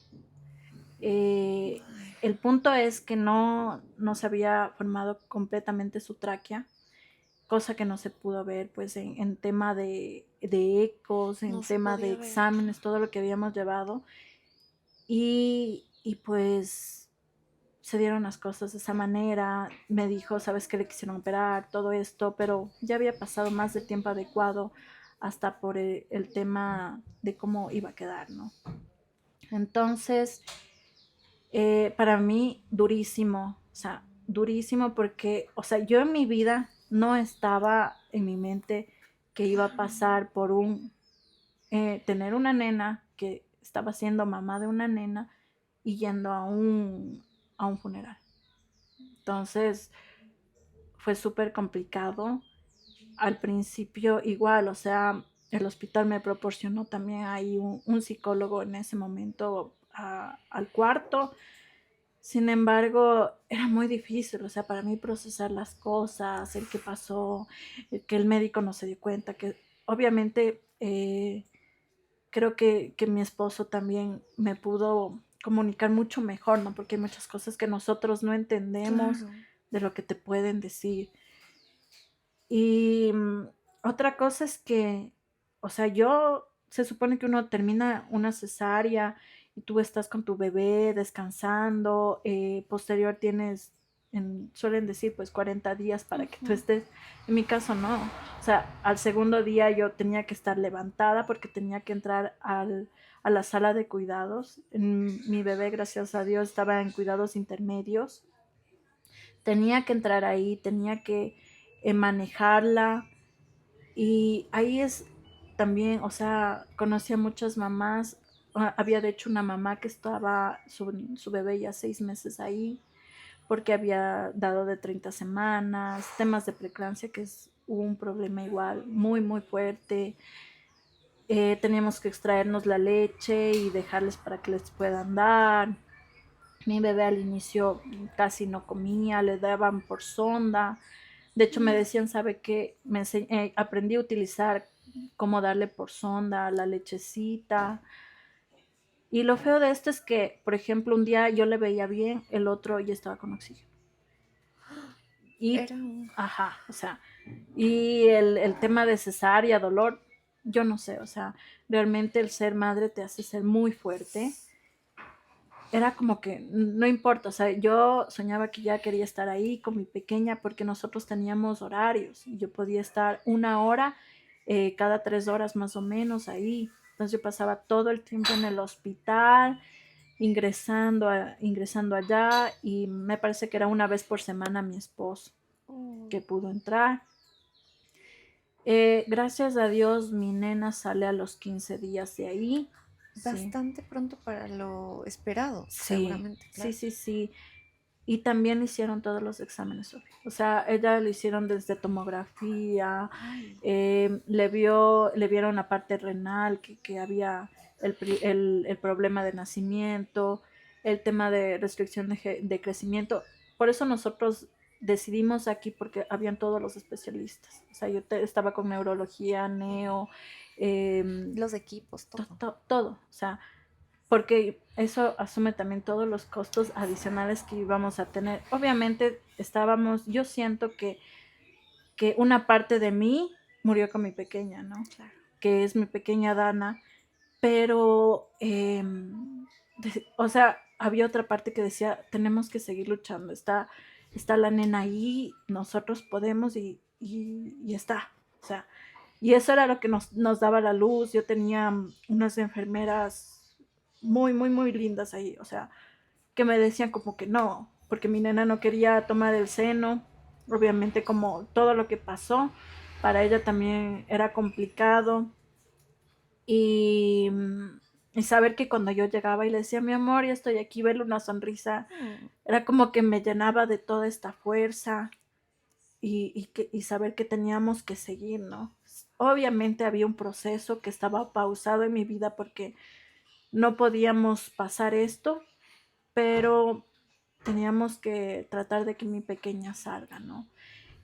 Eh, el punto es que no se había formado completamente su tráquea, cosa que no se pudo ver pues en tema de ecos, en No se tema de podía ver. exámenes, todo lo que habíamos llevado. Y pues se dieron las cosas de esa manera. Me dijo, sabes que le quisieron operar, todo esto, pero ya había pasado más del tiempo adecuado hasta por el tema de cómo iba a quedar, ¿no? Entonces, para mí, durísimo, o sea, durísimo porque, o sea, yo en mi vida no estaba en mi mente que iba a pasar por tener una nena, que estaba siendo mamá de una nena y yendo a un funeral. Entonces, fue súper complicado. Al principio igual, o sea, el hospital me proporcionó también ahí un psicólogo en ese momento al cuarto. Sin embargo, era muy difícil, o sea, para mí procesar las cosas, el que pasó, el que el médico no se dio cuenta, que obviamente creo que mi esposo también me pudo comunicar mucho mejor, ¿no? Porque hay muchas cosas que nosotros no entendemos Claro. de lo que te pueden decir. Y otra cosa es que, o sea, se supone que uno termina una cesárea y tú estás con tu bebé descansando, posterior tienes, suelen decir, pues 40 días para que tú Ujú. estés. En mi caso no, o sea, al segundo día yo tenía que estar levantada porque tenía que entrar a la sala de cuidados. Mi bebé, gracias a Dios, estaba en cuidados intermedios. Tenía que entrar ahí, tenía que manejarla, y ahí es también, o sea, conocí a muchas mamás. Había de hecho una mamá que estaba su bebé ya 6 meses ahí porque había dado de 30 semanas, temas de preeclampsia, que es un problema igual muy, muy fuerte. Teníamos que extraernos la leche y dejarles para que les puedan dar. Mi bebé al inicio casi no comía, le daban por sonda. De hecho, me decían, ¿sabe qué? Aprendí a utilizar cómo darle por sonda a la lechecita. Y lo feo de esto es que, por ejemplo, un día yo le veía bien, el otro ya estaba con oxígeno. Y, Era un... ajá, o sea, y el tema de cesárea, dolor, yo no sé, o sea, realmente el ser madre te hace ser muy fuerte. Era como que no importa, o sea, yo soñaba que ya quería estar ahí con mi pequeña porque nosotros teníamos horarios y yo podía estar 1 hora cada 3 horas más o menos ahí. Entonces yo pasaba todo el tiempo en el hospital, ingresando allá y me parece que era una vez por semana mi esposo Oh, que pudo entrar. Gracias a Dios mi nena sale a los 15 días de ahí. Sí, bastante pronto para lo esperado, sí, seguramente, sí, claro. sí, sí. Y también le hicieron todos los exámenes, Sofía. O sea, ella le hicieron desde tomografía, Ay, le vieron la parte renal, que había el problema de nacimiento, el tema de restricción de crecimiento. Por eso nosotros decidimos aquí porque habían todos los especialistas. O sea, estaba con neurología, neo, em, los equipos, todo. todo. O sea, porque eso asume también todos los costos adicionales que íbamos a tener. Obviamente yo siento que una parte de mí murió con mi pequeña, ¿no? Claro. Que es mi pequeña Dana, pero, o sea, había otra parte que decía, tenemos que seguir luchando, está la nena ahí, nosotros podemos y está, o sea, y eso era lo que nos daba la luz. Yo tenía unas enfermeras muy, muy, muy lindas ahí, o sea, que me decían como que no, porque mi nena no quería tomar el seno, obviamente como todo lo que pasó, para ella también era complicado y, y saber que cuando yo llegaba y le decía, mi amor, ya estoy aquí, verle una sonrisa, Mm, era como que me llenaba de toda esta fuerza y saber que teníamos que seguir, ¿no? Obviamente había un proceso que estaba pausado en mi vida porque no podíamos pasar esto, pero teníamos que tratar de que mi pequeña salga, ¿no?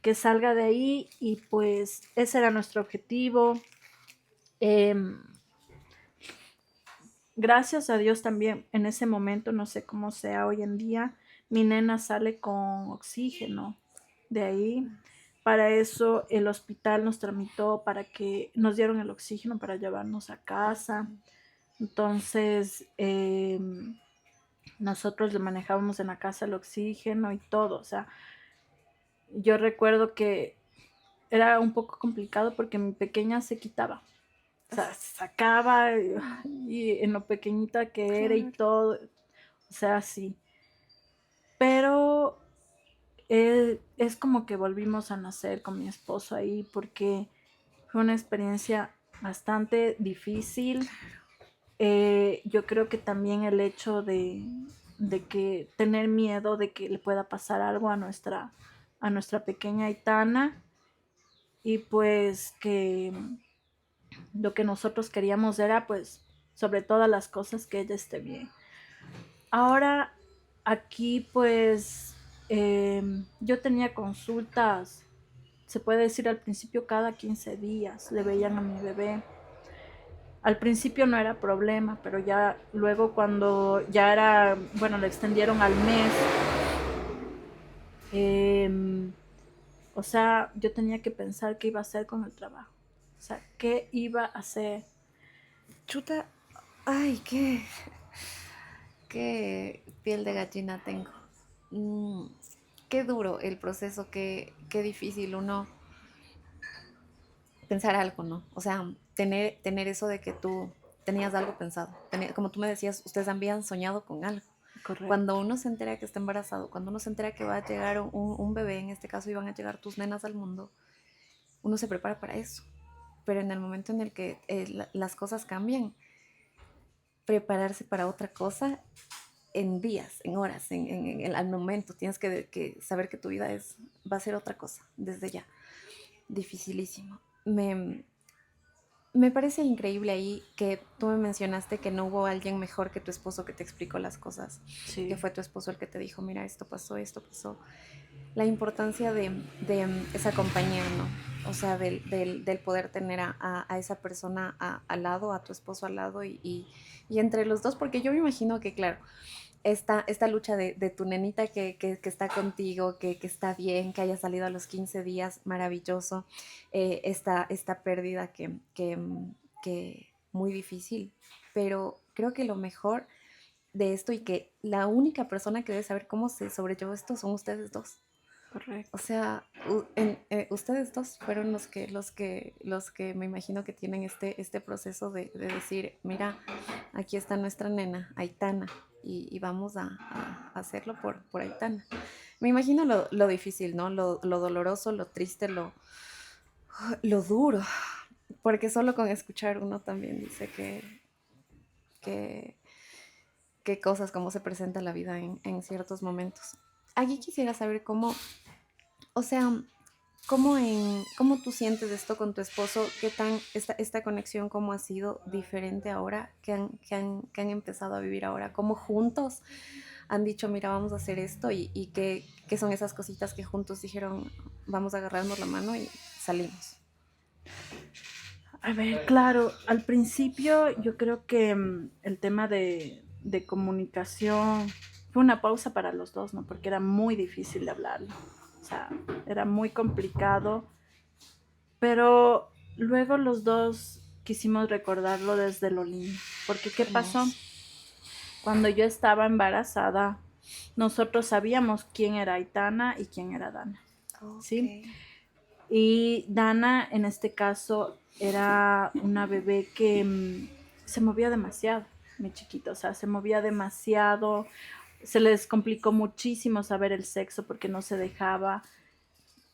Que salga de ahí y pues ese era nuestro objetivo. Eh, Gracias a Dios también en ese momento, no sé cómo sea hoy en día, mi nena sale con oxígeno de ahí. Para eso el hospital nos tramitó para que nos dieron el oxígeno para llevarnos a casa. Entonces, nosotros le manejábamos en la casa el oxígeno y todo. O sea, yo recuerdo que era un poco complicado porque mi pequeña se quitaba. O sea, se sacaba y en lo pequeñita que era y claro. todo. O sea, sí. Pero es como que volvimos a nacer con mi esposo ahí porque fue una experiencia bastante difícil. Yo creo que también el hecho de que tener miedo de que le pueda pasar algo a nuestra pequeña Aitana y pues que lo que nosotros queríamos era pues sobre todas las cosas que ella esté bien. Ahora aquí pues yo tenía consultas, se puede decir al principio cada 15 días le veían a mi bebé. Al principio no era problema, pero ya luego cuando ya era, bueno, le extendieron al mes, eh, o sea, yo tenía que pensar qué iba a hacer con el trabajo. O sea, qué iba a hacer. Chuta, ay, qué piel de gallina tengo. Mm, qué duro el proceso, qué difícil uno pensar algo, ¿no? O sea, tener eso de que tú tenías algo pensado. Como tú me decías, ustedes habían soñado con algo. Correcto. Cuando uno se entera que está embarazado, cuando uno se entera que va a llegar un bebé, en este caso iban a llegar tus nenas al mundo, uno se prepara para eso. Pero en el momento en el que las cosas cambian, prepararse para otra cosa en días, en horas, al momento, tienes que saber que tu vida va a ser otra cosa desde ya. Dificilísimo. Me parece increíble ahí que tú me mencionaste que no hubo alguien mejor que tu esposo que te explicó las cosas, que Sí. fue tu esposo el que te dijo, mira, esto pasó, esto pasó. la importancia de esa compañía, ¿no? O sea, del poder tener a esa persona al lado, a tu esposo al lado y entre los dos, porque yo me imagino que, claro, esta lucha de tu nenita que está contigo, que está bien, que haya salido a los 15 días, maravilloso, esta pérdida que muy difícil, pero creo que lo mejor de esto y que la única persona que debe saber cómo se sobrellevó esto son ustedes dos. O Correcto. sea, ustedes dos fueron los que me imagino que tienen este proceso de decir, mira, aquí está nuestra nena, Aitana, y vamos a hacerlo por Aitana. Me imagino lo difícil, ¿no? Lo doloroso, lo triste, lo duro, porque solo con escuchar uno también dice que, que cosas, cómo se presenta la vida en ciertos momentos. Aquí quisiera saber cómo, o sea, cómo tú sientes esto con tu esposo, qué tan esta conexión, cómo ha sido diferente ahora que han empezado a vivir ahora, cómo juntos han dicho, mira, vamos a hacer esto y qué son esas cositas que juntos dijeron, vamos a agarrarnos la mano y salimos. A ver, claro, al principio yo creo que el tema de comunicación fue una pausa para los dos, ¿no? Porque era muy difícil de hablarlo. O sea, era muy complicado, pero luego los dos quisimos recordarlo desde lo lindo. Porque ¿qué pasó? Hermoso. Cuando yo estaba embarazada, nosotros sabíamos quién era Aitana y quién era Dana, Ok. ¿sí? Y Dana, en este caso, era una bebé que se movía demasiado, mi chiquita, o sea, se movía demasiado, se les complicó muchísimo saber el sexo porque no se dejaba,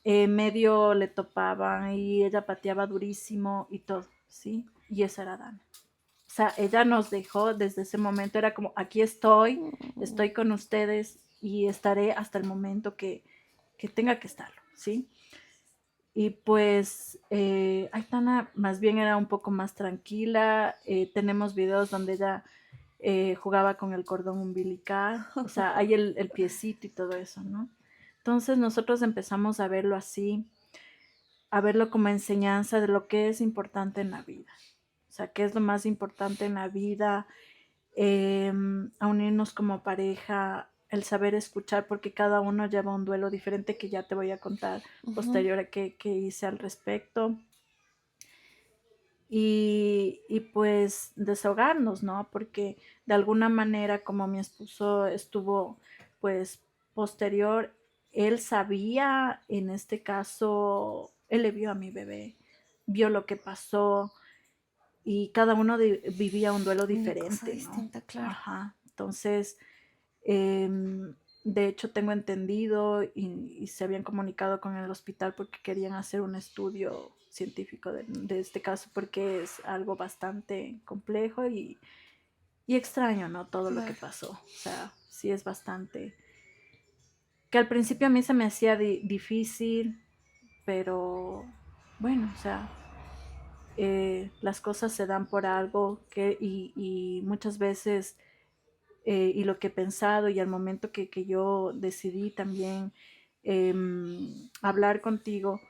medio le topaban y ella pateaba durísimo y todo, ¿sí? Y esa era Dana. O sea, ella nos dejó desde ese momento, era como, aquí estoy con ustedes y estaré hasta el momento que tenga que estarlo, ¿sí? Y pues Aitana más bien era un poco más tranquila. Tenemos videos donde ella jugaba con el cordón umbilical, o sea, hay el piecito y todo eso, ¿no? Entonces nosotros empezamos a verlo así, a verlo como enseñanza de lo que es importante en la vida. O sea, qué es lo más importante en la vida, a unirnos como pareja, el saber escuchar, porque cada uno lleva un duelo diferente que ya te voy a contar Ujú. posterior a qué hice al respecto. Y pues desahogarnos, ¿no? Porque de alguna manera, como mi esposo estuvo pues posterior, él sabía, en este caso, él le vio a mi bebé, vio lo que pasó, y cada uno vivía un duelo Una cosa diferente, ¿no? distinta, claro. Ajá. Entonces, de hecho, tengo entendido y se habían comunicado con el hospital porque querían hacer un estudio científico de este caso porque es algo bastante complejo y extraño, ¿no? Todo lo que Claro. pasó. O sea, sí es bastante. Que al principio a mí se me hacía difícil, pero bueno, o sea, las cosas se dan por algo y muchas veces, y lo que he pensado y al momento que yo decidí también hablar contigo,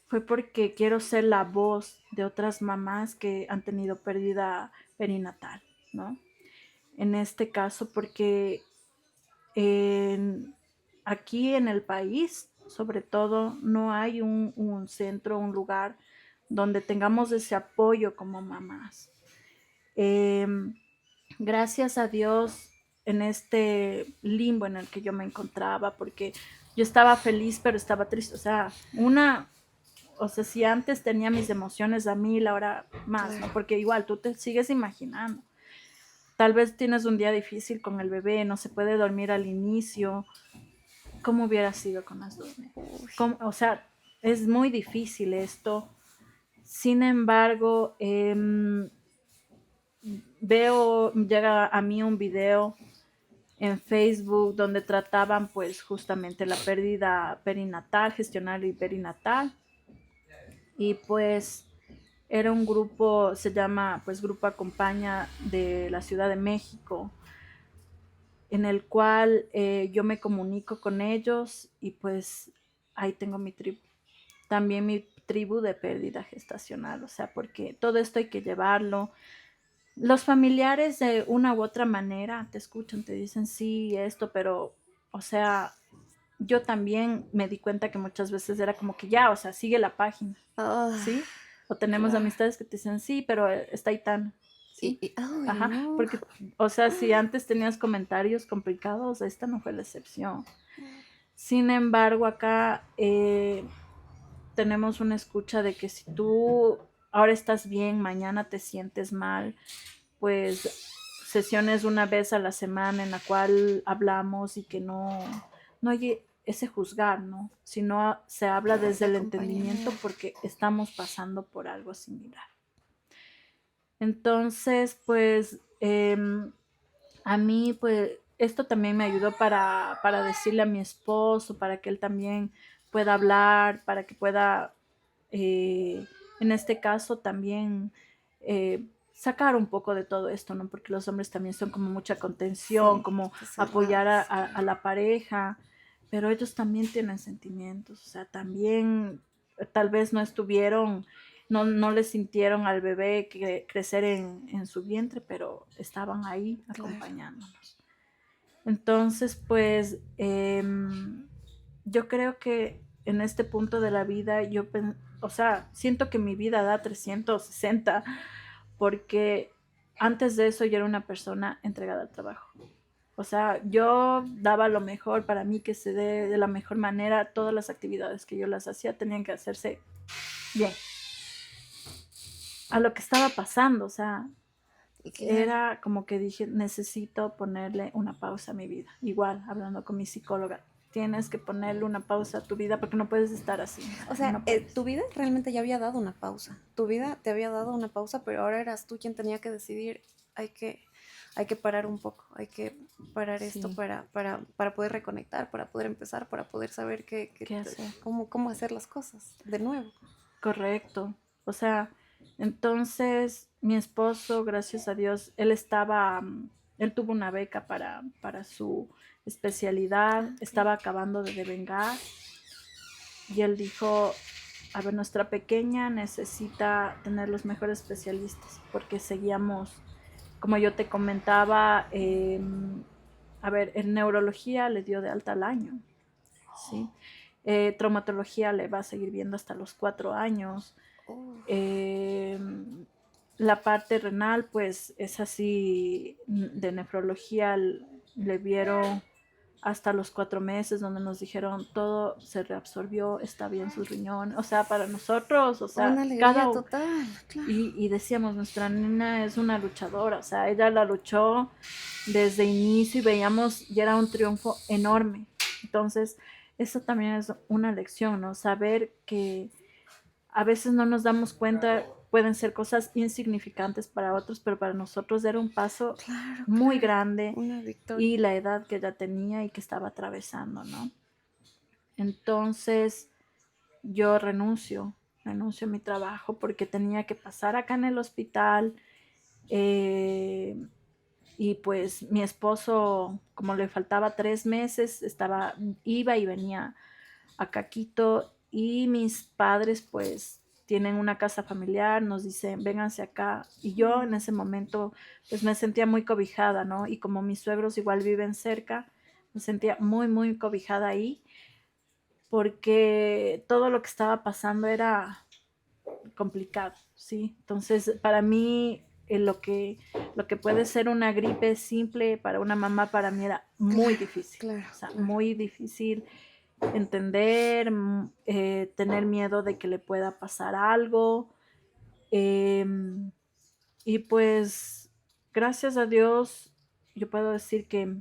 fue porque quiero ser la voz de otras mamás que han tenido pérdida perinatal, ¿no? En este caso, porque en- aquí en el país, sobre todo, no hay un centro, un lugar donde tengamos ese apoyo como mamás. Em, Gracias a Dios en este limbo en el que yo me encontraba, porque yo estaba feliz, pero estaba triste. O sea, si antes tenía mis emociones a 1000, ahora más, ¿no? Claro. Porque igual tú te sigues imaginando. Tal vez tienes un día difícil con el bebé, no se puede dormir al inicio. ¿Cómo hubiera sido con las dos nenas? Uy. O sea, es muy difícil esto. Sin embargo, llega a mí un video en Facebook donde trataban pues justamente la pérdida perinatal, gestional y perinatal. Y pues era un grupo, se llama pues Grupo Acompaña de la Ciudad de México. en el cual yo me comunico con ellos y pues ahí tengo mi tribu. También mi tribu de pérdida gestacional, o sea, porque todo esto hay que llevarlo. Los familiares de una u otra manera te escuchan, te dicen sí, esto, pero, o sea, yo también me di cuenta que muchas veces era como que ya, o sea, sigue la página, Ah, ¿sí? O tenemos claro. amistades que te dicen sí, pero está ahí tan, ¿sí? Ay, Ajá, no. porque, o sea, si antes tenías comentarios complicados, esta no fue la excepción. Sin embargo, acá tenemos una escucha de que si tú ahora estás bien, mañana te sientes mal, pues sesiones una vez a la semana en la cual hablamos y que no hay ese juzgar, ¿no? Sino se habla desde el entendimiento Acompañamiento. porque estamos pasando por algo similar. Entonces, pues a mí, pues esto también me ayudó para decirle a mi esposo, para que él también pueda hablar, para que pueda, en este caso, también sacar un poco de todo esto, ¿no? Porque los hombres también son como mucha contención, Sí, como apoyar cerrados, a la pareja, pero ellos también tienen sentimientos, o sea, también tal vez no estuvieron, no le sintieron al bebé crecer en su vientre, pero estaban ahí claro. acompañándonos. Entonces, pues yo creo que en este punto de la vida, o sea, siento que mi vida da 360 porque antes de eso yo era una persona entregada al trabajo. O sea, yo daba lo mejor para mí, que se dé de la mejor manera. Todas las actividades que yo las hacía tenían que hacerse bien. A lo que estaba pasando, o sea, Y claro. era como que dije, necesito ponerle una pausa a mi vida. Igual, hablando con mi psicóloga, tienes que ponerle una pausa a tu vida porque no puedes estar así, O sea, no puedes. tu vida realmente ya había dado una pausa. Tu vida te había dado una pausa, pero ahora eras tú quien tenía que decidir, hay que, hay que parar un poco, hay que parar esto Sí, para poder reconectar, para poder empezar, para poder saber ¿qué hacer? cómo hacer las cosas de nuevo. Correcto. O sea, entonces mi esposo, gracias a Dios, él tuvo una beca para su especialidad, Ah, ok. estaba acabando de devengar y él dijo, a ver, nuestra pequeña necesita tener los mejores especialistas porque seguíamos, como yo te comentaba, a ver, en neurología le dio de alta al año, ¿sí? Traumatología le va a seguir viendo hasta los 4 años. Oh, Eh, la parte renal, pues es así, de nefrología le vieron hasta los 4 meses, donde nos dijeron todo se reabsorbió, está bien sus riñones, o sea, para nosotros, o sea, una alegría total, claro. y decíamos, nuestra nena es una luchadora, o sea, ella la luchó desde inicio y veíamos, y era un triunfo enorme. Entonces, eso también es una lección, ¿no? Saber que a veces no nos damos cuenta, pueden ser cosas insignificantes para otros, pero para nosotros era un paso Claro, muy claro. grande Una victoria. y la edad que ella tenía y que estaba atravesando, ¿no? Entonces yo renuncio a mi trabajo porque tenía que pasar acá en el hospital, eh, y pues mi esposo, como le faltaba 3 meses, iba y venía a Caquito y mis padres pues tienen una casa familiar, nos dicen, vénganse acá. Y yo en ese momento pues me sentía muy cobijada, ¿no? Y como mis suegros igual viven cerca, me sentía muy, muy cobijada ahí porque todo lo que estaba pasando era complicado, ¿sí? Entonces, para mí, lo que puede ser una gripe simple para una mamá, para mí era muy Claro, difícil, claro, o sea, claro. muy difícil entender, tener miedo de que le pueda pasar algo. eh, y pues, gracias a Dios, yo puedo decir que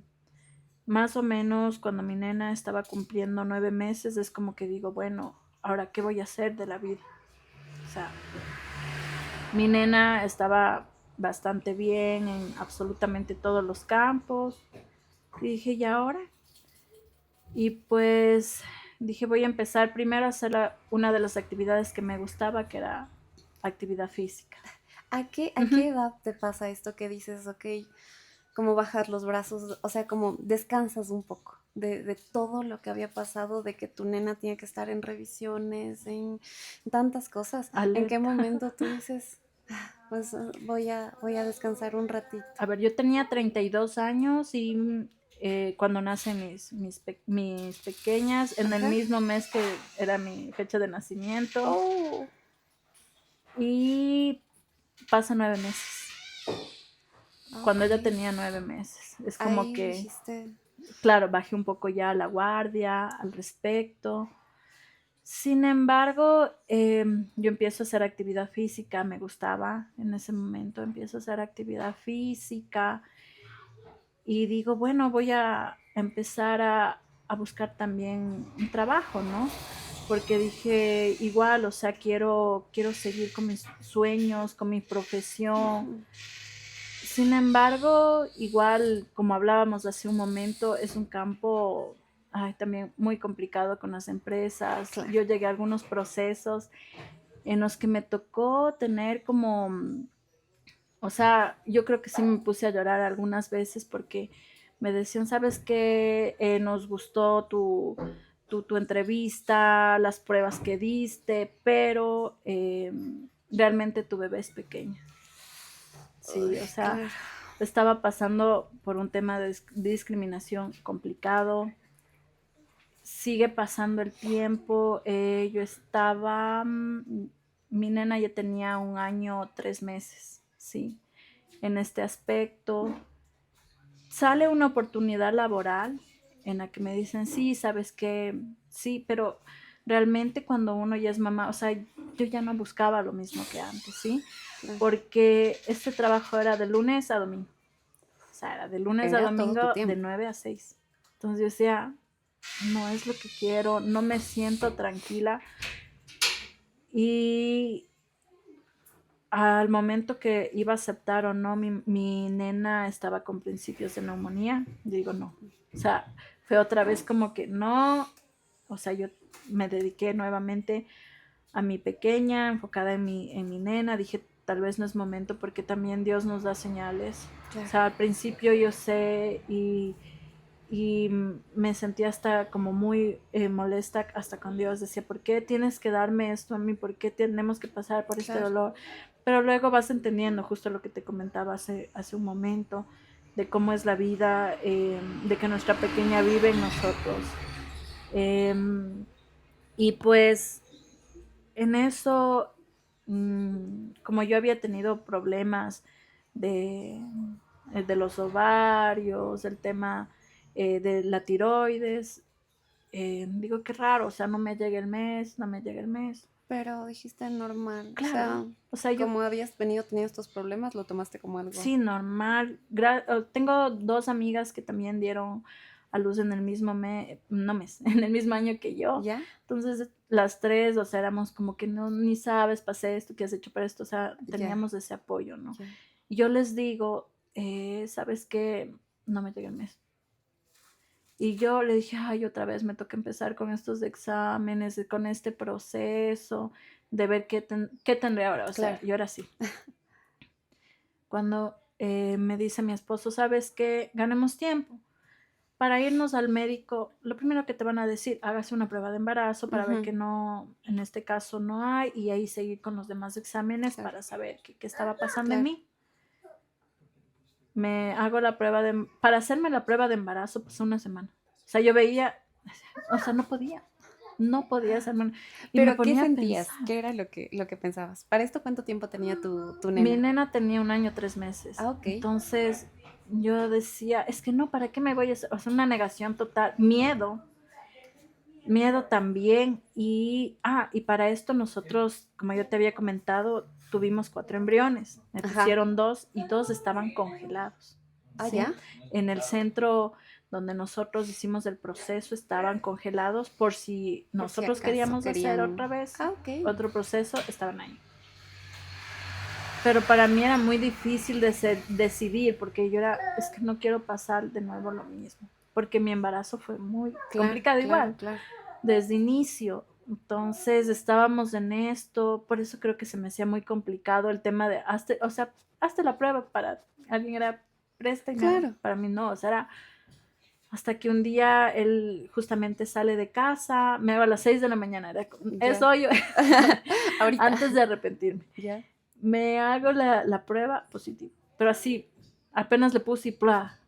más o menos cuando mi nena estaba cumpliendo 9 meses, es como que digo, bueno, ahora, ¿qué voy a hacer de la vida? O sea, mi nena estaba bastante bien en absolutamente todos los campos. Y dije, ¿y ahora? Y pues dije, voy a empezar primero a hacer una de las actividades que me gustaba, que era actividad física. A qué Ujú. edad te pasa esto que dices, ok, como bajar los brazos, o sea, como descansas un poco de todo lo que había pasado, de que tu nena tiene que estar en revisiones, en tantas cosas. ¿En qué Alerta. momento tú dices, pues voy a descansar un ratito? A ver, yo tenía 32 años y cuando nacen mis pequeñas, en el Ajá. mismo mes que era mi fecha de nacimiento, Oh, y pasa 9 meses. Cuando ok. ella tenía 9 meses, es como Ahí que, dijiste, claro, bajé un poco ya la guardia al respecto. Sin embargo, yo empiezo a hacer actividad física, me gustaba en ese momento, empiezo a hacer actividad física y digo, bueno, voy a empezar a buscar también un trabajo, ¿no? Porque dije, igual, o sea, quiero seguir con mis sueños, con mi profesión. ujú, Sin embargo, igual, como hablábamos hace un momento, es un campo también muy complicado con las empresas. claro. Yo llegué a algunos procesos en los que me tocó tener como, o sea, yo creo que sí me puse a llorar algunas veces porque me decían, ¿sabes qué? Nos gustó tu entrevista, las pruebas que diste, pero realmente tu bebé es pequeña. Sí, Uy, o sea, claro. estaba pasando por un tema de discriminación complicado. Sigue pasando el tiempo. Yo estaba, mi nena ya tenía 1 año, 3 meses, sí, en este aspecto. Sale una oportunidad laboral en la que me dicen, sí, sabes que sí, pero realmente cuando uno ya es mamá, o sea, yo ya no buscaba lo mismo que antes, ¿sí? Claro. Porque este trabajo era de lunes a domingo. O sea, era de lunes a Era todo tu domingo de tiempo. 9 a 6. Entonces yo decía, no es lo que quiero, no me siento tranquila. Y al momento que iba a aceptar o no, mi nena estaba con principios de neumonía. Yo digo, no. O sea, fue otra vez como que no. O sea, yo me dediqué nuevamente a mi pequeña, enfocada en mi nena. Dije, tal vez no es momento porque también Dios nos da señales. O Claro. sea, al principio yo sé y me sentía hasta como muy molesta hasta con Dios. Decía, ¿por qué tienes que darme esto a mí? ¿Por qué tenemos que pasar por este Claro. dolor? Pero luego vas entendiendo justo lo que te comentaba hace un momento, de cómo es la vida, de que nuestra pequeña vive en nosotros. Eh, y pues en eso, como yo había tenido problemas de, de los ovarios, el tema de la tiroides, digo qué raro, o sea, no me llega el mes, no me llega el mes. Pero dijiste normal. O Claro, sea, o sea, yo como habías tenido estos problemas, lo tomaste como algo. sí, normal. Tengo 2 amigas que también dieron a luz en el mismo mes, no mes, en el mismo año que yo. ¿Ya? Entonces, las tres, o sea, éramos como que no, ni sabes, pasé esto, ¿qué has hecho para esto? O sea, Ya. teníamos ese apoyo, ¿no? Ya. Y yo les digo, ¿sabes qué? No me llega el mes. Y yo le dije, ay, otra vez me toca empezar con estos exámenes, con este proceso, de ver qué tendré ahora. O sea, Claro. y ahora sí. Cuando me dice mi esposo, ¿sabes qué? Ganemos tiempo. Para irnos al médico, lo primero que te van a decir, hágase una prueba de embarazo para ver Ujú, que no, en este caso no hay, y ahí seguir con los demás exámenes claro. para saber qué estaba pasando en Claro. mí. Me hago la prueba para hacerme la prueba de embarazo, pasó una semana. O sea, yo veía, o sea, no podía hacerme, y me Pero, ¿qué ponía a sentías? pensar. ¿Qué era lo que pensabas? ¿Para esto cuánto tiempo tenía tu Mi nena? nena tenía 1 año, 3 meses. Ah, ok. Entonces yo decía, es que no, ¿para qué me voy a hacer? O sea, una negación total, miedo también. Y para esto nosotros, como yo te había comentado, tuvimos 4 embriones. Me Ajá. pusieron 2 y 2 estaban congelados, Ah, ¿sí? ya. En el centro donde nosotros hicimos el proceso estaban congelados por si Por si nosotros acaso queríamos hacer querían. otra vez Ah, ok. otro proceso, estaban ahí. Pero para mí era muy difícil decidir porque yo era, es que no quiero pasar de nuevo lo mismo, porque mi embarazo fue muy Claro, complicado claro, igual, claro. desde inicio. Entonces estábamos en esto, por eso creo que se me hacía muy complicado el tema de, o sea, hazte la prueba para alguien era préstenme. Claro. Para mí no, o sea, era hasta que un día él justamente sale de casa, me hago a las 6 de la mañana, era es hoy, Ahorita. antes de arrepentirme. Ya. Me hago la prueba positiva, pero así, apenas le puse y ¡plá!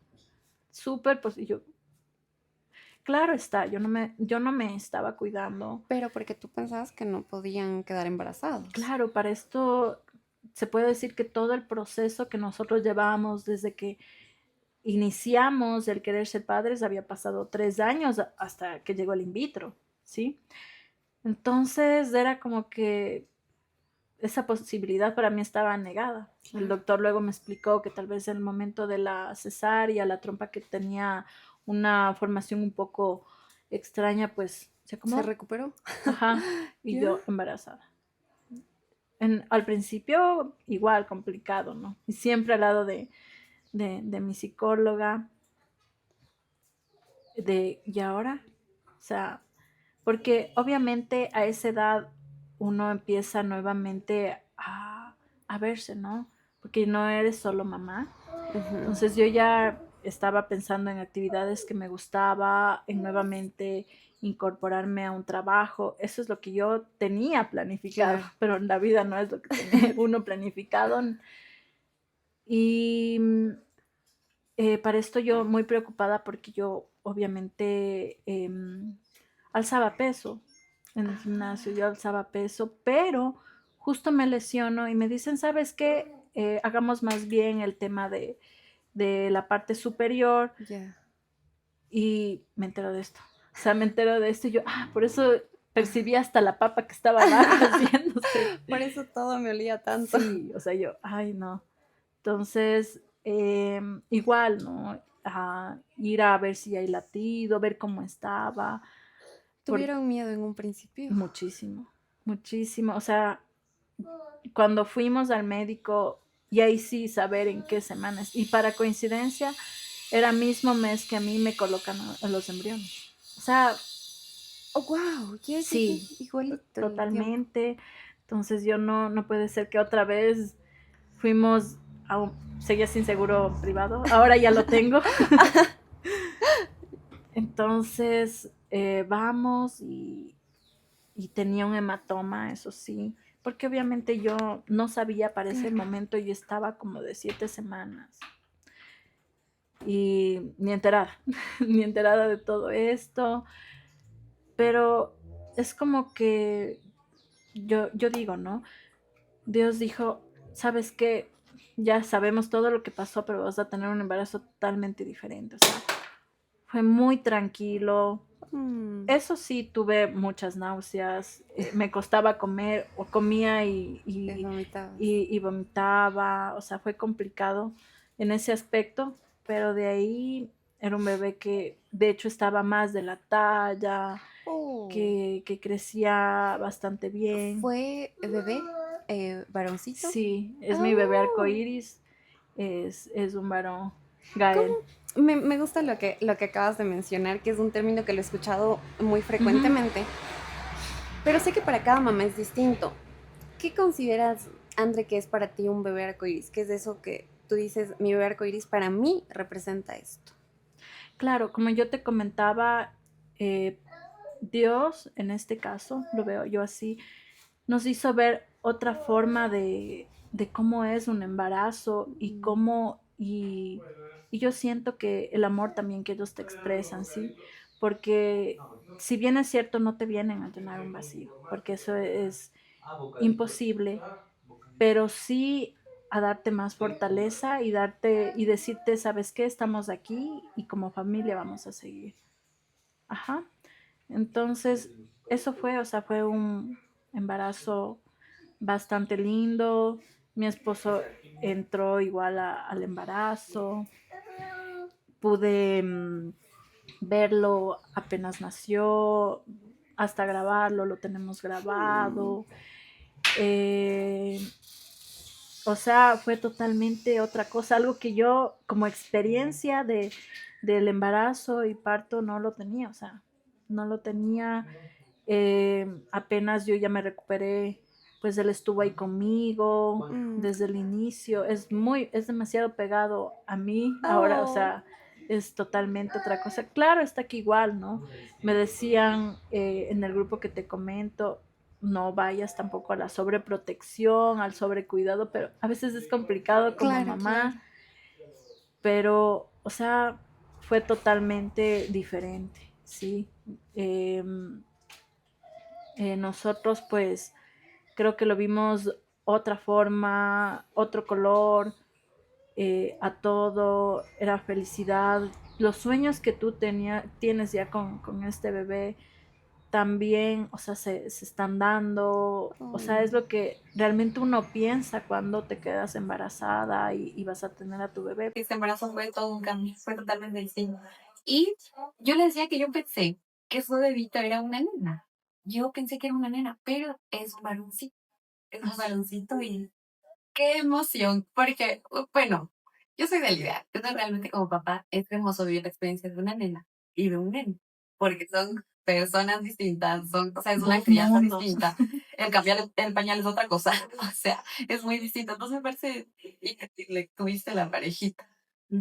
Súper positivo. Claro está, yo no me estaba cuidando. Pero porque tú pensabas que no podían quedar embarazados. Claro, para esto se puede decir que todo el proceso que nosotros llevábamos desde que iniciamos el querer ser padres había pasado 3 años hasta que llegó el in vitro, ¿sí? Entonces era como que esa posibilidad para mí estaba negada. El doctor luego me explicó que tal vez en el momento de la cesárea, la trompa que tenía una formación un poco extraña, pues se acomodó. ¿Se recuperó? Ajá, y yo embarazada. Al principio igual complicado, ¿no? Y siempre al lado de mi psicóloga, ¿y ahora? O sea, porque obviamente a esa edad uno empieza nuevamente a verse, ¿no? Porque no eres solo mamá. Entonces yo ya estaba pensando en actividades que me gustaba, en nuevamente incorporarme a un trabajo. Eso es lo que yo tenía planificado, Claro. pero en la vida no es lo que tiene uno planificado. Y para esto yo muy preocupada porque yo obviamente alzaba peso en el gimnasio, yo alzaba peso, pero justo me lesiono y me dicen, ¿sabes qué? Hagamos más bien el tema de la parte superior. Ya. Y me entero de esto. O sea, me entero de esto y yo, por eso percibí hasta la papa que estaba abajo haciéndose. Por eso todo me olía tanto. Sí, o sea, yo, ay, no. Entonces, igual, ¿no? Ir a ver si hay latido, ver cómo estaba. ¿Tuvieron miedo en un principio? Muchísimo, muchísimo. O sea, cuando fuimos al médico, y ahí sí saber en qué semanas. Y para coincidencia, era mismo mes que a mí me colocan a los embriones. O sea, Oh, wow, sí, igualito. totalmente. Entonces yo no puede ser que otra vez fuimos seguía sin seguro privado, ahora ya lo tengo. Entonces vamos y tenía un hematoma, eso sí, porque obviamente yo no sabía para ese momento, yo estaba como de 7 semanas. Y ni enterada, ni enterada de todo esto, pero es como que yo digo, ¿no? Dios dijo, ¿sabes qué? Ya sabemos todo lo que pasó, pero vas a tener un embarazo totalmente diferente, o sea, fue muy tranquilo. Eso sí, tuve muchas náuseas, me costaba comer, o comía y vomitaba, o sea, fue complicado en ese aspecto, pero de ahí era un bebé que de hecho estaba más de la talla, que crecía bastante bien. ¿Fue bebé varoncito? Sí, es mi bebé arcoíris, es un varón, Gael. Me gusta lo que acabas de mencionar, que es un término que lo he escuchado muy frecuentemente, pero sé que para cada mamá es distinto. ¿Qué consideras, Andre, que es para ti un bebé arcoíris? ¿Qué es eso que tú dices, mi bebé arcoíris para mí representa esto? Claro, como yo te comentaba, Dios, en este caso, lo veo yo así, nos hizo ver otra forma de cómo es un embarazo y cómo, y yo siento que el amor también que ellos te expresan, ¿sí? Porque si bien es cierto, no te vienen a llenar un vacío, porque eso es imposible, pero sí a darte más fortaleza y decirte, ¿sabes qué? Estamos aquí y como familia vamos a seguir. Ajá. Entonces, eso fue, o sea, fue un embarazo bastante lindo. Mi esposo entró igual al embarazo. Pude verlo apenas nació, hasta grabarlo, lo tenemos grabado. O sea, fue totalmente otra cosa, algo que yo como experiencia del embarazo y parto no lo tenía, o sea, no lo tenía. Apenas yo ya me recuperé pues él estuvo ahí conmigo Mm. desde el inicio, es demasiado pegado a mí ahora, o Oh. sea, es totalmente otra cosa. Claro, está aquí igual, ¿no? Me decían en el grupo que te comento, no vayas tampoco a la sobreprotección, al sobrecuidado, pero a veces es complicado como Claro, mamá, claro. pero, o sea, fue totalmente diferente, ¿sí? Em, nosotros pues creo que lo vimos otra forma, otro color, a todo, era felicidad. Los sueños que tú tienes ya con este bebé también, o sea, se están dando, o sea, es Oh. lo que realmente uno piensa cuando te quedas embarazada y vas a tener a tu bebé. Este embarazo fue todo un cambio, fue totalmente distinto. Y yo le decía que yo pensé que su bebito era una nena. Yo pensé que era una nena, pero es un varoncito. Es un varoncito y qué emoción. Porque, bueno, yo soy de la idea. Yo realmente como papá es hermoso vivir la experiencia de una nena y de un nene. Porque son personas distintas, o sea, es una Dos crianza mundos. distinta. El cambiar el pañal es otra cosa. O sea, es muy distinto. Entonces me parece y que le tuviste la parejita.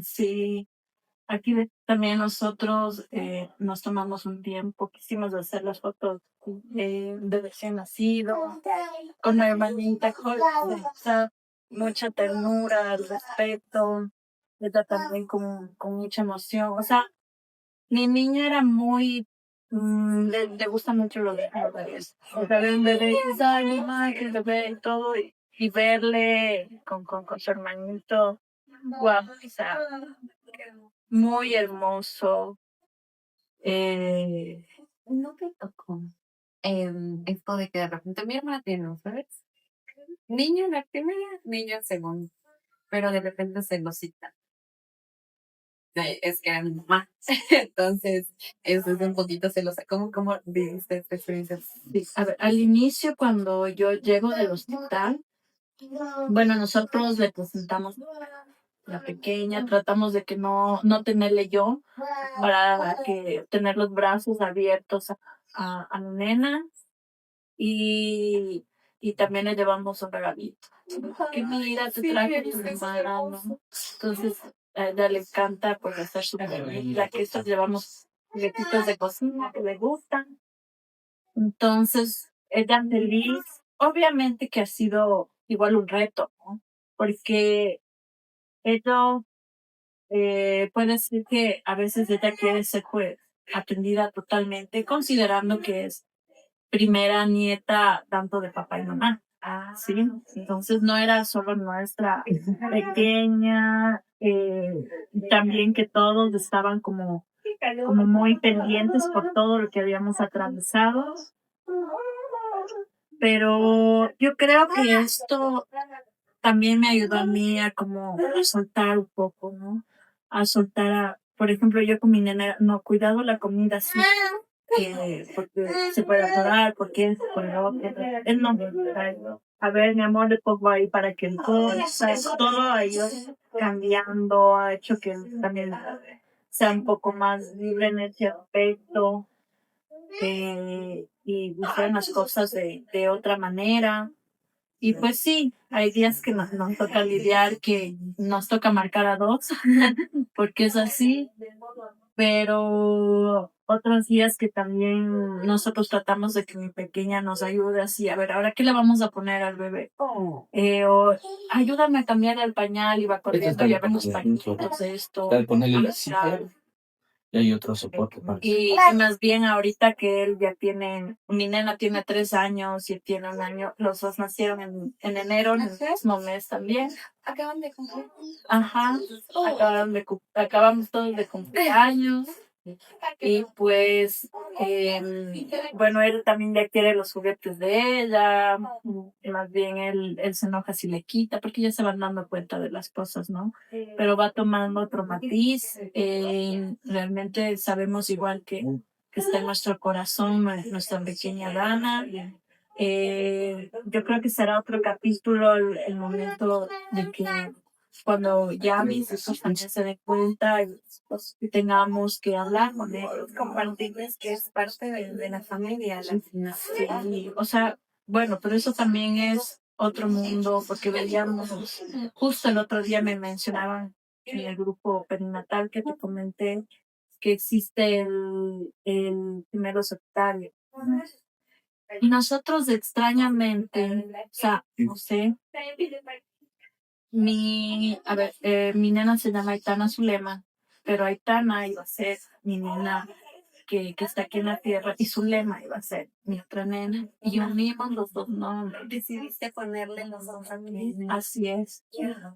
Sí, aquí también nosotros nos tomamos un tiempo, quisimos hacer las fotos de recién nacido, con la hermanita, o sea, mucha ternura, respeto, ella también con mucha emoción. O sea, mi niña era muy, le gusta mucho los bebés. O sea, ver un bebé y dices, ay, mamá, que el bebé y todo, y verle con su hermanito, guau, o sea, muy hermoso. Eh, No te tocó esto de que de repente mi hermana tiene los bebés. Niño en la primera, niño en segundo. Pero de repente se lo cita. Es que era mi mamá. Entonces, eso es un poquito celosa. ¿Cómo viviste esta experiencia? sí, a ver, al inicio, cuando yo llego del hospital, bueno, nosotros le presentamos la pequeña, tratamos de que no tenerle yo, para que tener los brazos abiertos a la nena y también le llevamos un regalito. Que mira, te traje tu hermana, ¿no? Entonces, a ella le encanta pues hacer su comida, que estos llevamos juguetitos de cocina que le gustan. Entonces, ella feliz, obviamente que ha sido igual un reto, ¿no? Porque ella puede ser que a veces ella quiere ser pues atendida totalmente, considerando que es primera nieta tanto de papá y mamá. Sí, entonces no era solo nuestra pequeña, también que todos estaban como muy pendientes por todo lo que habíamos atravesado. Pero yo creo que esto también me ayudó a mí a como a soltar un poco, ¿no? A soltar por ejemplo, yo con mi nena, no, cuidado la comida sí, porque se puede atorar, porque es por lo otro. Él no, a ver, mi amor, le pongo ahí para que no, ¿sabes? Todo ha ido cambiando, ha hecho que él también sea un poco más libre en ese aspecto, y buscar las cosas de otra manera. Y pues sí, hay días que nos toca lidiar, que nos toca marcar a dos, porque es así, pero otros días que también nosotros tratamos de que mi pequeña nos ayude así, a ver, ahora qué le vamos a poner al bebé. O ayúdame a cambiar el pañal y va corriendo y a ver los pañitos, esto. Y hay otro soporte más. Y más bien ahorita que él ya tiene, mi nena tiene 3 años y él tiene 1 año, los dos nacieron en enero, en el mismo mes también. Acaban de cumplir. Ajá, acabamos todos de cumplir años. Y pues, bueno, él también ya quiere los juguetes de ella, más bien él se enoja si le quita, porque ya se van dando cuenta de las cosas, ¿no? Pero va tomando otro matiz, realmente sabemos igual que está en nuestro corazón, nuestra pequeña Dana. Yo creo que será otro capítulo el momento de que cuando ya mis hijos también se den cuenta y pues, tengamos que hablar con ellos, Compartirles que es parte de la familia, al final. sí, o sea, Bueno, pero eso también es otro mundo, porque veíamos, justo el otro día me mencionaban en el grupo perinatal que te comenté que existe el primero sectario. Y nosotros extrañamente, o sea, no sé, mi nena se llama Aitana Zulema, pero Aitana iba a ser mi nena que está aquí en la tierra y Zulema iba a ser mi otra nena. Y unimos los dos nombres. Decidiste ponerle los dos a mi nena. Así es.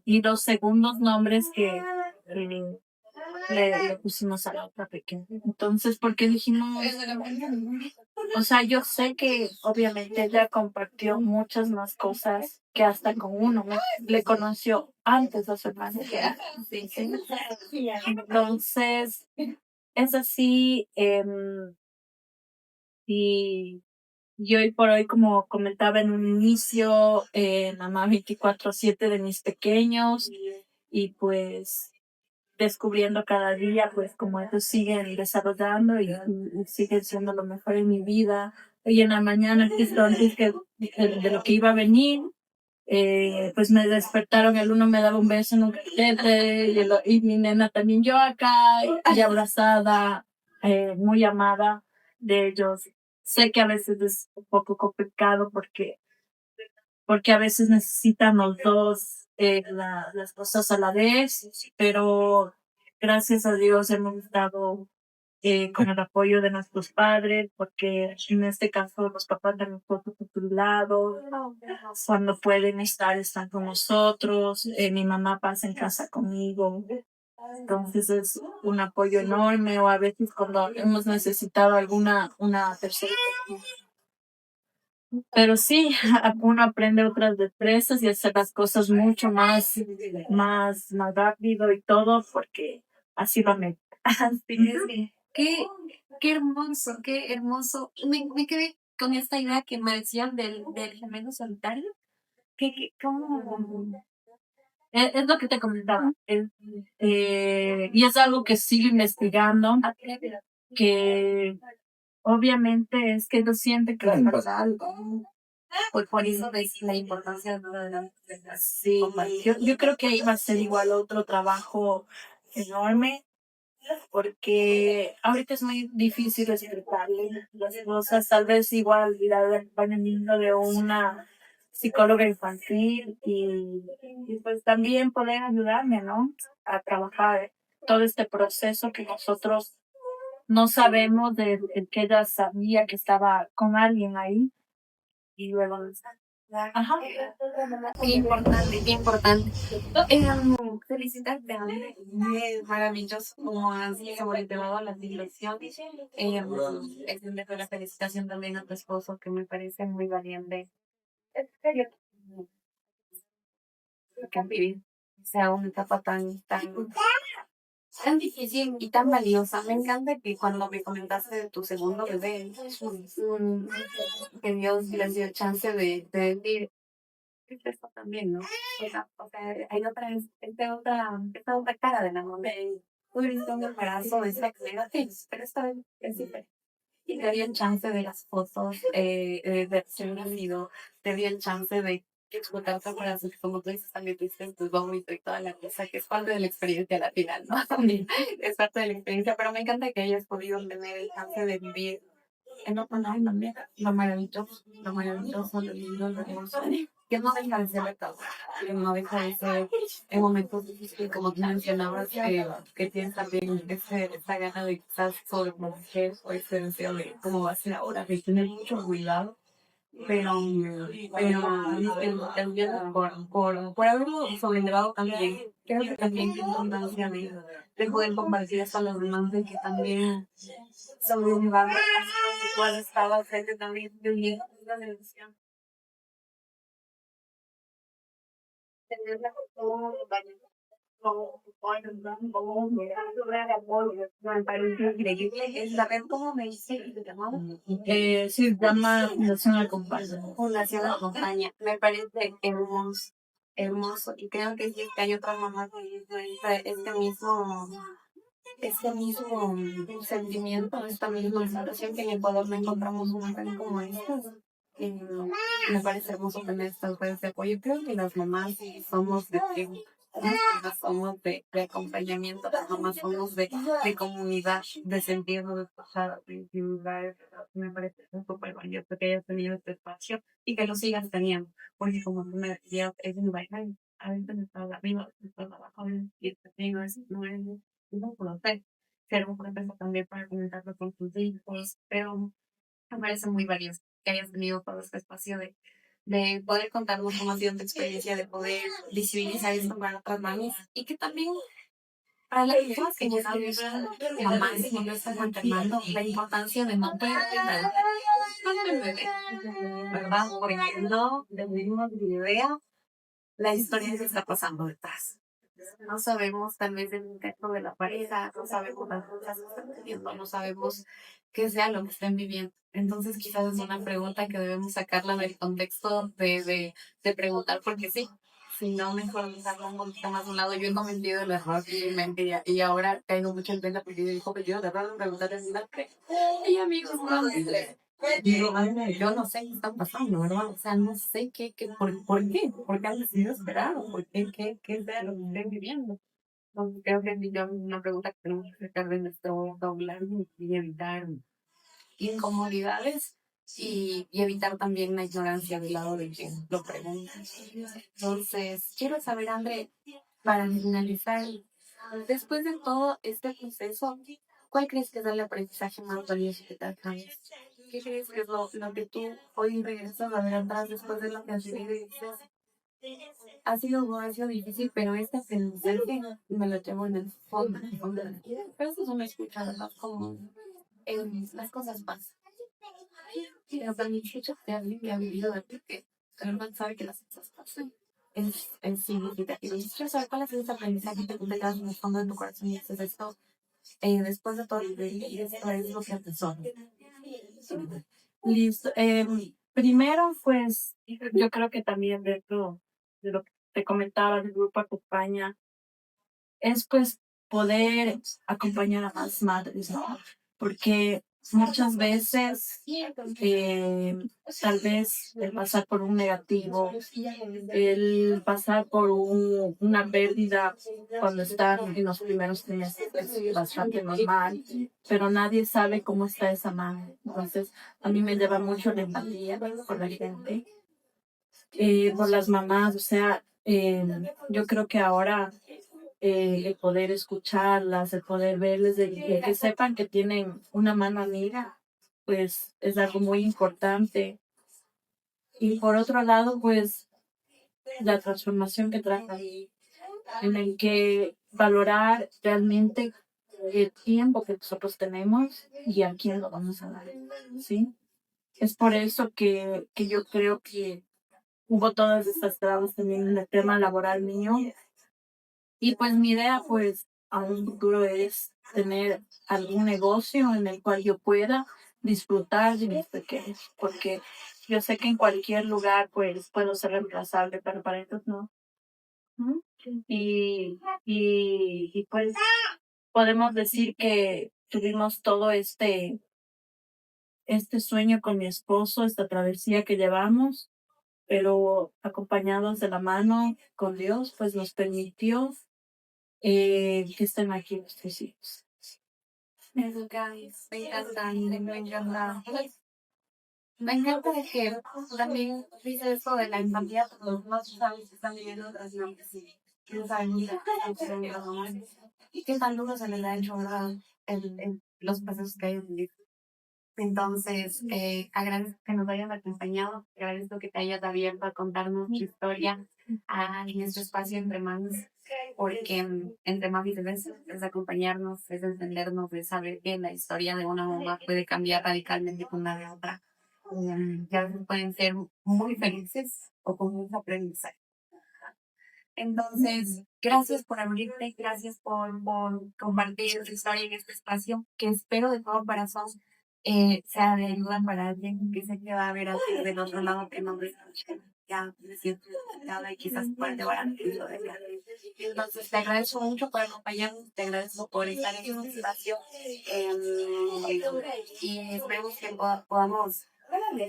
Y los segundos nombres que le pusimos a la otra pequeña. Entonces, porque dijimos, o sea, yo sé que obviamente ella compartió muchas más cosas que hasta con uno, ¿no? Le conoció antes a su hermano. Sí, sí. Entonces, es así, y hoy por hoy, como comentaba en un inicio, mamá 24/7 de mis pequeños, y pues descubriendo cada día, pues como ellos siguen desarrollando y siguen siendo lo mejor en mi vida. Hoy en la mañana, justo antes de lo que iba a venir, pues me despertaron, el uno me daba un beso en un cachete y mi nena también, yo acá y abrazada, muy amada de ellos. Sé que a veces es un poco complicado porque a veces necesitan los dos las cosas a la vez, pero gracias a Dios hemos estado con el apoyo de nuestros padres, porque en este caso los papás de nosotros por su lado, cuando pueden estar, están con nosotros, mi mamá pasa en casa conmigo, entonces es un apoyo enorme, o a veces cuando hemos necesitado una tercera. Pero sí, uno aprende otras destrezas y hacer las cosas mucho más rápido y todo, porque así lo me. Sí, sí. Qué hermoso, qué hermoso. Me quedé con esta idea que me decían del gemelo solitario. ¿Cómo? Es lo que te comentaba. Y es algo que sigo investigando, que obviamente es que no siente que le falta algo. Por eso ves la importancia de las Sí, yo creo que ahí va a ser igual otro trabajo enorme, porque ahorita es muy difícil explicarle las cosas, tal vez igual ir al acompañamiento de una psicóloga infantil y pues también poder ayudarme, ¿no? A trabajar todo este proceso que nosotros no sabemos del que ella sabía que estaba con alguien ahí y luego... Ajá. Qué importante, qué importante. Felicitarte, André. Es maravilloso como has sobrellevado la situación. Extenderte la felicitación también a tu esposo, que me parece muy valiente. En serio, que han vivido. O sea, una etapa tan difícil y tan valiosa. Me encanta que cuando me comentaste de tu segundo bebé, que Dios les dio chance de decir, es esto también, ¿no? O sea, hay esta otra cara de la moneda. Tú viste un embarazo de esta manera, sí, pero esta vez es diferente. Y te di el chance de las fotos de recién nacido, te di el chance de explotar tu embarazo, que como tú dices, también tuviste tu vómito y toda la cosa, que es parte de la experiencia a la final, ¿no? También es parte de la experiencia, pero me encanta que hayas podido tener el chance de vivir en otro lado también, lo maravilloso, lo lindo, lo hermoso, que no deja de ser verdad, que no deja de ser en momentos difíciles, como tú mencionabas, que tienes también esa gana de quizás sobreproteger o ese deseo de cómo va a ser ahora, de tener mucho cuidado, pero también por haberlo sobrellevado también, creo que también qué importancia de poder compartir eso a los demás, de que también sobrellevar igual estaba frente también de una relación. Tener la me parece increíble es saber cómo me dice que se llamaba. Sí, se llama Fundación Acompaña. Fundación Acompaña. Me parece hermoso, hermoso. Y creo que sí, que hay otras mamás que dicen este mismo sentimiento, esta misma situación que en Ecuador no encontramos una red como esta. Me parece hermoso tener estas redes de apoyo. Creo que las mamás somos de tribu, las mamás somos de acompañamiento, las mamás somos de comunidad, de sentirnos escuchadas, de intimidad. Me parece súper valioso que hayas tenido este espacio y que lo sigas teniendo, porque como tú me decías, es un baile, a veces estás arriba, a veces estás abajo, y este no es un proceso. Ser un proceso también para comentarlo con tus hijos, pero me parece muy valioso que hayas tenido todo este espacio de poder contarnos cómo ha sido tu experiencia, de poder visibilizar esto para otras mamis y que también para las personas que ya son mamás y no están maternando, la importancia de no perder al bebé, ¿verdad? Porque no tenemos ni idea la historia que está pasando detrás. No sabemos tal vez el intento de la pareja, no sabemos las cosas que están teniendo, no sabemos qué sea lo que estén viviendo. Entonces quizás es una pregunta que debemos sacarla del contexto de preguntar porque sí. Si no, mejor dejarlo un poquito más a un lado. Yo he cometido el error mente y ahora caigo mucho en cuenta porque yo digo que yo de verdad preguntar es una que. Y amigos, no, digo, ay, yo no sé qué está pasando, ¿verdad? O sea, no sé por qué, por qué han decidido esperar, o por qué es de lo que estén viviendo. Entonces, creo que es una pregunta que tenemos que sacar de nuestro vocabulario y evitar incomodidades y evitar también la ignorancia del lado de quien lo pregunta. Entonces, quiero saber, André, para finalizar, después de todo este proceso, ¿cuál crees que es el aprendizaje más valioso que te alcanzas? ¿Qué crees que es lo que tú hoy regresas a ver atrás después de lo que has vivido y dices, ha sido difícil, pero este aprendizaje me lo llevo en el fondo, en el fondo de la vida? Pero eso es una escucha, ¿verdad? Como las cosas pasan. Pero también escuchas de alguien que ha vivido de que realmente sabe que las cosas pasan. Es significativo. Y quiero saber cuál ha sido ese aprendizaje que tú te quedas en el fondo de tu corazón y dices esto, después de todo, y esto es lo que empezó. Listo. Primero, pues, yo creo que también dentro de lo que te comentaba del grupo Acompaña, es pues poder acompañar a más madres, ¿no? Porque muchas veces, tal vez el pasar por un negativo, el pasar por una pérdida cuando están en los primeros trimestres es bastante normal, pero nadie sabe cómo está esa madre. Entonces, a mí me lleva mucho la empatía por la gente, por las mamás, o sea, yo creo que ahora el poder escucharlas, el poder verles, de que sepan que tienen una mano amiga, pues es algo muy importante. Y por otro lado, pues la transformación que trae, en el que valorar realmente el tiempo que nosotros tenemos y a quién lo vamos a dar, ¿sí? Es por eso que yo creo que hubo todas estas trabas también en el tema laboral mío. Y pues mi idea, pues, a un futuro es tener algún negocio en el cual yo pueda disfrutar de mis pequeños, porque yo sé que en cualquier lugar, pues, puedo ser reemplazable, pero para ellos no. ¿Mm? Y pues podemos decir que tuvimos todo este sueño con mi esposo, esta travesía que llevamos, pero acompañados de la mano con Dios, pues nos permitió que estén aquí nuestros hijos. Eso, guys, me encanta, me encanta. Me encanta que también dice eso de la empatía, pero los más sabes que están viviendo otras mamás que no saben ni la situación de las mamás y qué tan duro se les ha hecho, ¿verdad? Los procesos que hay vivido. Entonces, agradezco que nos hayan acompañado, agradezco que te hayas abierto a contarnos tu historia en este espacio entre mamis, porque entre mamis es acompañarnos, es entendernos, es saber que la historia de una mamá puede cambiar radicalmente con la de otra. Que a veces pueden ser muy felices o con mucho aprendizaje. Entonces, gracias por abrirte, gracias por compartir tu historia en este espacio, que espero de todo corazón sea de ayuda para alguien que sé que va a ver así del otro lado que no me escucha. Ya me siento necesitada y quizás pueda llevar a mi de ella. Entonces, te agradezco mucho por acompañarnos, te agradezco por estar en este espacio y esperemos que podamos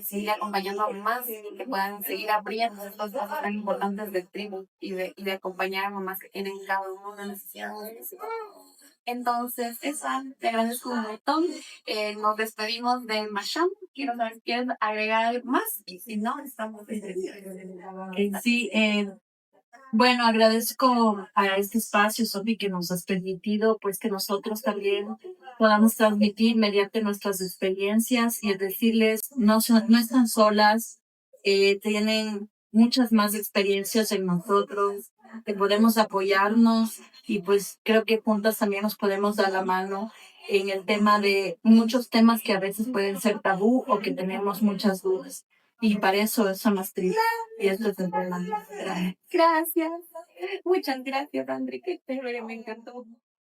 seguir acompañando a mamás y que puedan seguir abriendo estos pasos tan importantes de tribu y de acompañar a mamás que tienen cada uno una necesidad. Entonces, esa, te agradezco un montón. Nos despedimos de Masham. Quiero saber si quieres agregar algo más y si no, estamos Sí, bueno, agradezco a este espacio, Sofi, que nos has permitido, pues que nosotros también podamos transmitir mediante nuestras experiencias y decirles, no están solas, tienen muchas más experiencias en nosotros, que podemos apoyarnos y pues creo que juntas también nos podemos dar la mano en el tema de muchos temas que a veces pueden ser tabú o que tenemos muchas dudas. Y para eso son las tristes. Y esto es el tema. Gracias. Muchas gracias, André. Qué chévere, me encantó.